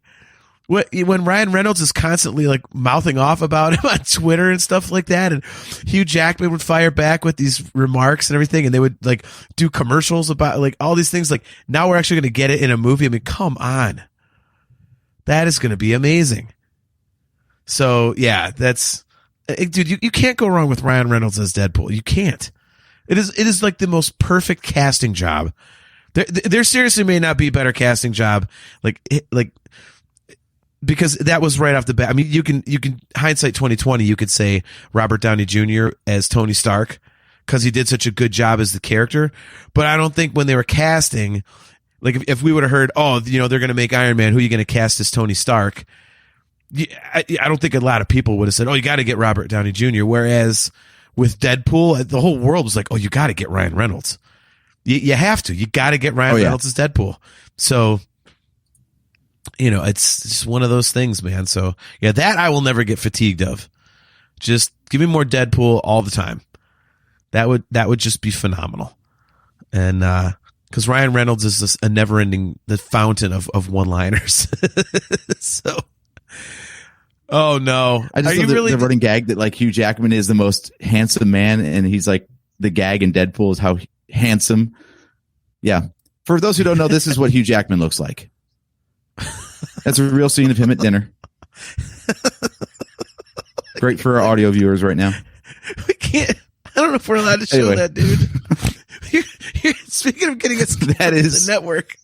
Speaker 5: When Ryan Reynolds is constantly like mouthing off about him on Twitter and stuff like that, and Hugh Jackman would fire back with these remarks and everything, and they would like do commercials about like all these things. Like, now we're actually going to get it in a movie. I mean, come on, that is going to be amazing. So yeah, dude, you can't go wrong with Ryan Reynolds as Deadpool. You can't. It is like the most perfect casting job. There seriously may not be a better casting job, like because that was right off the bat. I mean, you can hindsight 2020. You could say Robert Downey Jr. as Tony Stark because he did such a good job as the character. But I don't think when they were casting, like if we would have heard, oh, you know, they're going to make Iron Man, who are you going to cast as Tony Stark? I don't think a lot of people would have said, oh, you got to get Robert Downey Jr. Whereas with Deadpool, the whole world was like, oh, you got to get Ryan Reynolds. You have to. You got to get Ryan Reynolds as Deadpool. So, you know, it's just one of those things, man. So, yeah, that I will never get fatigued of. Just give me more Deadpool all the time. That would just be phenomenal. And because Ryan Reynolds is just a never-ending the fountain of one-liners. So, oh no,
Speaker 6: I just love the running gag that like Hugh Jackman is the most handsome man, and he's like the gag in Deadpool is how handsome. Yeah. For those who don't know, this is what Hugh Jackman looks like. That's a real scene of him at dinner. Great for our audio viewers right now.
Speaker 5: We can't. I don't know if we're allowed to show that, dude. Speaking of getting us that is the network.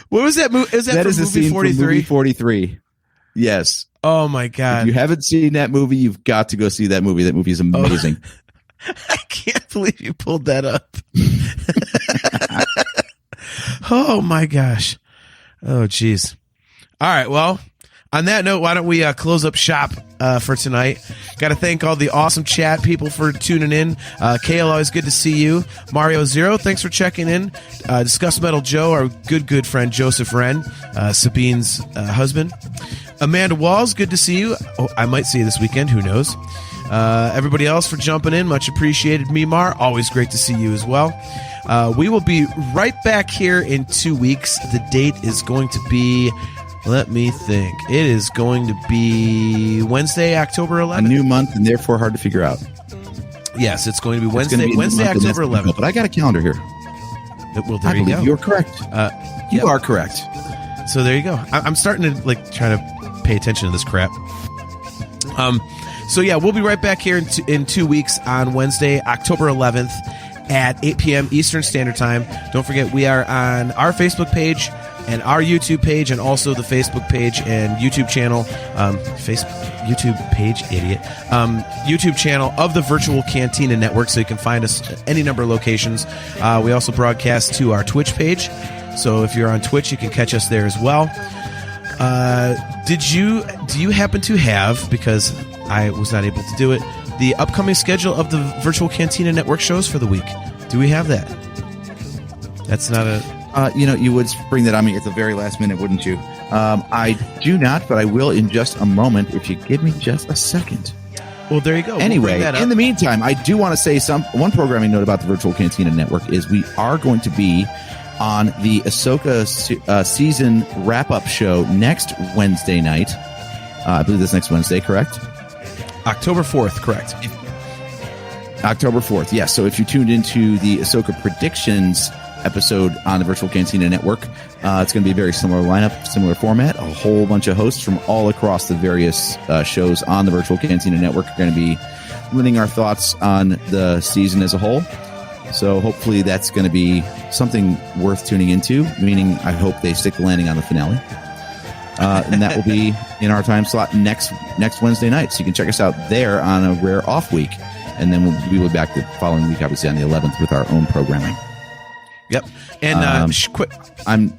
Speaker 5: What was that movie? Is that from movie 43?
Speaker 6: Movie 43. Yes.
Speaker 5: Oh my God.
Speaker 6: If you haven't seen that movie, you've got to go see that movie. That movie is amazing.
Speaker 5: I can't believe you pulled that up. Oh my gosh. Oh geez. All right. Well, on that note, why don't we close up shop for tonight? Got to thank all the awesome chat people for tuning in. Kale, always good to see you. Mario Zero, thanks for checking in. Discuss Metal Joe, our good friend Joseph Wren, Sabine's husband. Amanda Walls, good to see you. Oh, I might see you this weekend. Who knows? Everybody else for jumping in, much appreciated. Mimar, always great to see you as well. We will be right back here in 2 weeks. The date is going to be, let me think. It is going to be Wednesday, October 11th.
Speaker 6: A new month and therefore hard to figure out.
Speaker 5: Yes, it's going to be Wednesday, October 11th.
Speaker 6: But I got a calendar here.
Speaker 5: Well, there you go.
Speaker 6: You're correct. You are correct.
Speaker 5: So there you go. I'm starting to like try to pay attention to this crap. So yeah, we'll be right back here in 2 weeks on Wednesday, October 11th at 8 p.m. Eastern Standard Time. Don't forget, we are on our Facebook page and our YouTube page, and also the Facebook page and YouTube channel, YouTube channel of the Virtual Cantina Network, so you can find us at any number of locations. We also broadcast to our Twitch page, so if you're on Twitch, you can catch us there as well. Do you happen to have, because I was not able to do it, the upcoming schedule of the Virtual Cantina Network shows for the week? Do we have that? That's not a...
Speaker 6: you would bring that on me at the very last minute, wouldn't you? I do not, but I will in just a moment if you give me just a second.
Speaker 5: Well, there you go.
Speaker 6: Anyway, in the meantime, I do want to say one programming note about the Virtual Cantina Network is we are going to be on the Ahsoka season wrap-up show next Wednesday night. I believe that's next Wednesday, correct?
Speaker 5: October 4th, correct.
Speaker 6: October 4th, yes. So if you tuned into the Ahsoka Predictions episode on the Virtual Cantina Network, it's going to be a very similar lineup, similar format. A whole bunch of hosts from all across the various shows on the Virtual Cantina Network are going to be lending our thoughts on the season as a whole. So hopefully that's going to be something worth tuning into, meaning I hope they stick the landing on the finale. And that will be in our time slot next Wednesday night. So you can check us out there on a rare off week. And then we'll be back the following week, obviously on the 11th, with our own programming.
Speaker 5: Yep. And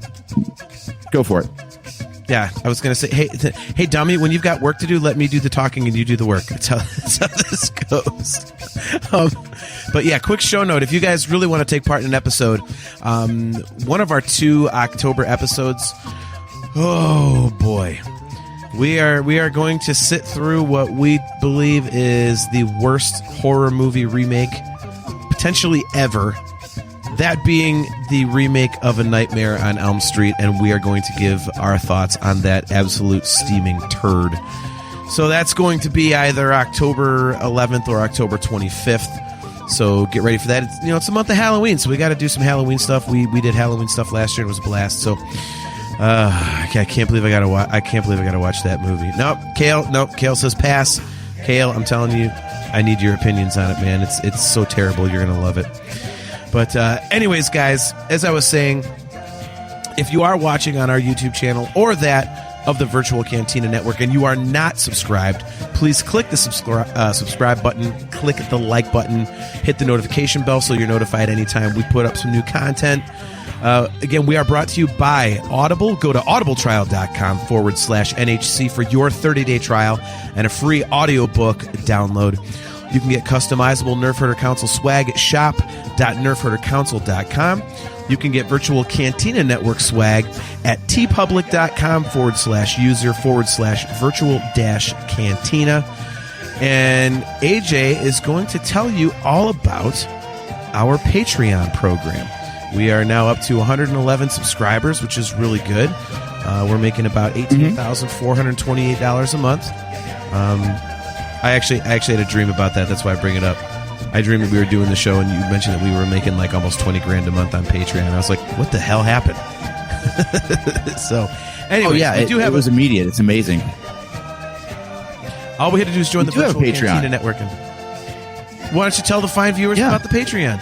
Speaker 6: go for it.
Speaker 5: Yeah, I was going to say, hey, dummy, when you've got work to do, let me do the talking and you do the work. That's how this goes. But yeah, quick show note. If you guys really want to take part in an episode, one of our 2 October episodes, oh boy, We are going to sit through what we believe is the worst horror movie remake potentially ever. That being the remake of A Nightmare on Elm Street, and we are going to give our thoughts on that absolute steaming turd. So that's going to be either October 11th or October 25th. So get ready for that. It's the month of Halloween, so we got to do some Halloween stuff. We did Halloween stuff last year; it was a blast. So I can't believe I got to watch. I can't believe I got to watch that movie. Nope, Kale says pass. Kale, I'm telling you, I need your opinions on it, man. It's so terrible. You're gonna love it. But anyways, guys, as I was saying, if you are watching on our YouTube channel or that of the Virtual Cantina Network and you are not subscribed, please click the subscribe button, click the like button, hit the notification bell so you're notified anytime we put up some new content. Again, we are brought to you by Audible. Go to audibletrial.com/NHC for your 30-day trial and a free audiobook download. You can get customizable Nerf Herder Council swag at shop.nerfherdercouncil.com. You can get Virtual Cantina Network swag at tpublic.com/user/virtual-cantina. And AJ is going to tell you all about our Patreon program. We are now up to 111 subscribers, which is really good. We're making about $18,428 a month. I actually had a dream about that. That's why I bring it up. I dreamed that we were doing the show, and you mentioned that we were making like almost $20,000 a month on Patreon. I was like, "What the hell happened?" So, anyway,
Speaker 6: it was immediate. It's amazing.
Speaker 5: All we had to do is join the Virtual Cantina Network. Why don't you tell the fine viewers about the Patreon?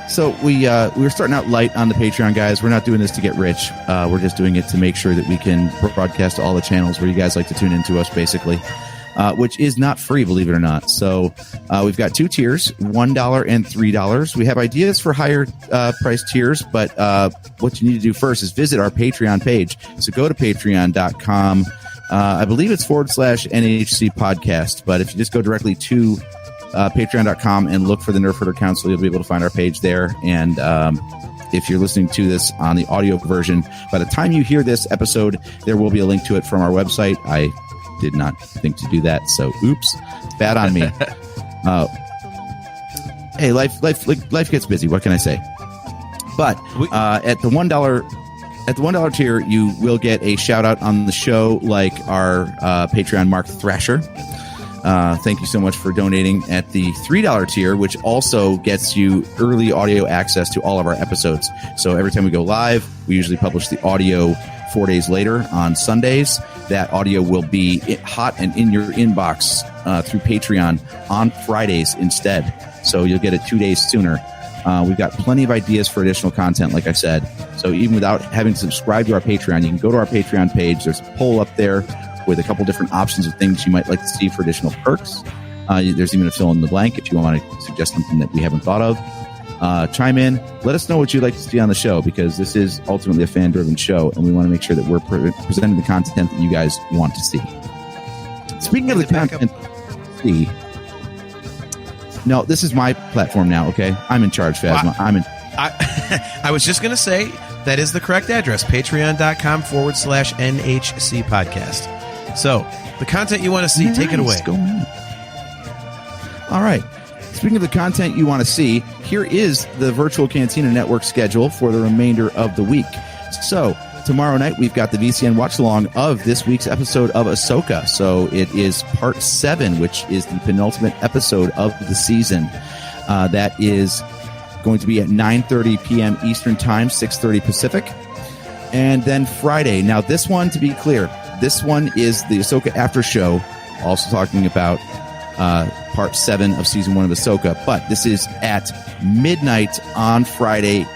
Speaker 6: So we were starting out light on the Patreon, guys. We're not doing this to get rich. We're just doing it to make sure that we can broadcast to all the channels where you guys like to tune into us, basically. Which is not free, believe it or not. So we've got two tiers, $1 and $3. We have ideas for higher price tiers, but what you need to do first is visit our Patreon page. So go to patreon.com. I believe it's /NHC podcast, but if you just go directly to patreon.com and look for the Nerf Herder Council, you'll be able to find our page there. And if you're listening to this on the audio version, by the time you hear this episode, there will be a link to it from our website. I did not think to do that, so oops, bad on me. Hey, life gets busy. What can I say? But at the $1 tier, you will get a shout out on the show, like our Patreon Mark Thrasher. Thank you so much for donating. At the $3 tier, which also gets you early audio access to all of our episodes. So every time we go live, we usually publish the audio 4 days later on Sundays. That audio will be hot and in your inbox through Patreon on Fridays instead. So you'll get it 2 days sooner. We've got plenty of ideas for additional content, like I said. So even without having to subscribe to our Patreon, you can go to our Patreon page. There's a poll up there with a couple different options of things you might like to see for additional perks. There's even a fill in the blank if you want to suggest something that we haven't thought of. Chime in. Let us know what you'd like to see on the show, because this is ultimately a fan-driven show, and we want to make sure that we're presenting the content that you guys want to see. Speaking of the content, no, this is my platform now, okay? I'm in charge, Phasma.
Speaker 5: I was just going to say that is the correct address, patreon.com/NHC podcast. So, the content you want to see, nice. Take it away.
Speaker 6: Go on. All right. Speaking of the content you want to see, here is the Virtual Cantina Network schedule for the remainder of the week. So, tomorrow night, we've got the VCN watch-along of this week's episode of Ahsoka. So, it is part 7, which is the penultimate episode of the season. That is going to be at 9:30 p.m. Eastern Time, 6:30 Pacific. And then Friday. Now, this one, to be clear, this one is the Ahsoka After Show, also talking about part 7 of season 1 of Ahsoka. But this is at midnight on Friday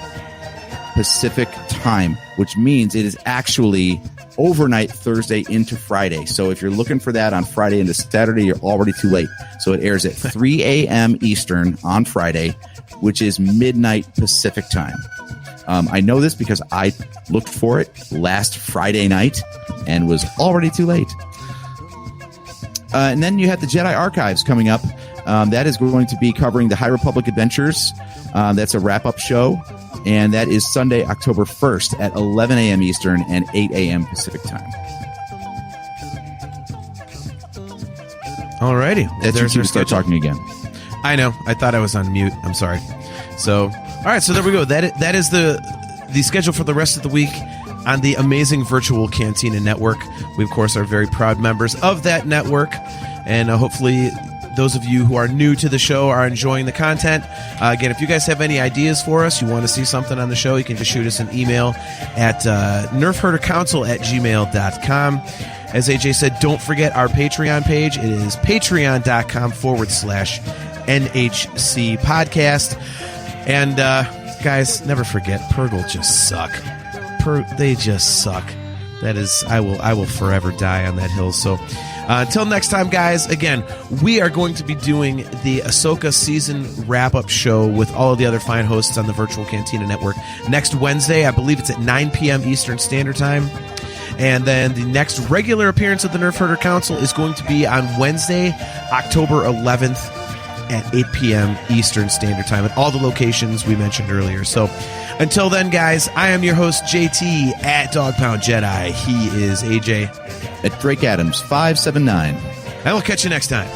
Speaker 6: Pacific Time, which means it is actually overnight Thursday into Friday. So if you're looking for that on Friday into Saturday, you're already too late. So it airs at 3 a.m. Eastern on Friday, which is midnight Pacific Time. I know this because I looked for it last Friday night and was already too late. And then you have the Jedi Archives coming up. That is going to be covering the High Republic Adventures. That's a wrap-up show. And that is Sunday, October 1st at 11 a.m. Eastern and 8 a.m. Pacific Time.
Speaker 5: Alrighty. Well,
Speaker 6: That's your
Speaker 5: there's
Speaker 6: cue
Speaker 5: our
Speaker 6: to start
Speaker 5: schedule.
Speaker 6: talking again.
Speaker 5: I know. I thought I was on mute. I'm sorry. So, all right. So there we go. That is the schedule for the rest of the week on the amazing virtual Cantina Network. We, of course, are very proud members of that network. And hopefully those of you who are new to the show are enjoying the content. Again, if you guys have any ideas for us, you want to see something on the show, you can just shoot us an email at nerfherdercouncil@gmail.com. As AJ said, don't forget our Patreon page. It is patreon.com/NHC podcast. And guys, never forget, Purgle just suck. They just suck. That is, I will forever die on that hill. So until next time, guys, again, we are going to be doing the Ahsoka season wrap-up show with all of the other fine hosts on the Virtual Cantina Network next Wednesday. I believe it's at 9 p.m. Eastern Standard Time. And then the next regular appearance of the Nerf Herder Council is going to be on Wednesday, October 11th at 8 p.m. Eastern Standard Time at all the locations we mentioned earlier. So until then, guys, I am your host, JT, at Dog Pound Jedi. He is AJ.
Speaker 6: At Drake Adams 579.
Speaker 5: And we'll catch you next time.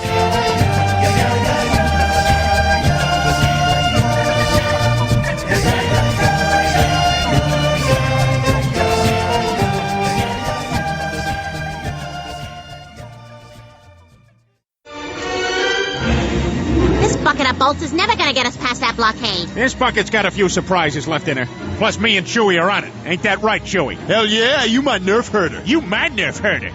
Speaker 3: This bucket of bolts is never gonna get us past that blockade.
Speaker 4: This bucket's got a few surprises left in her. Plus, me and Chewie are on it. Ain't that right, Chewie?
Speaker 8: Hell yeah, you my nerf herder.
Speaker 4: You my Nerf Herder.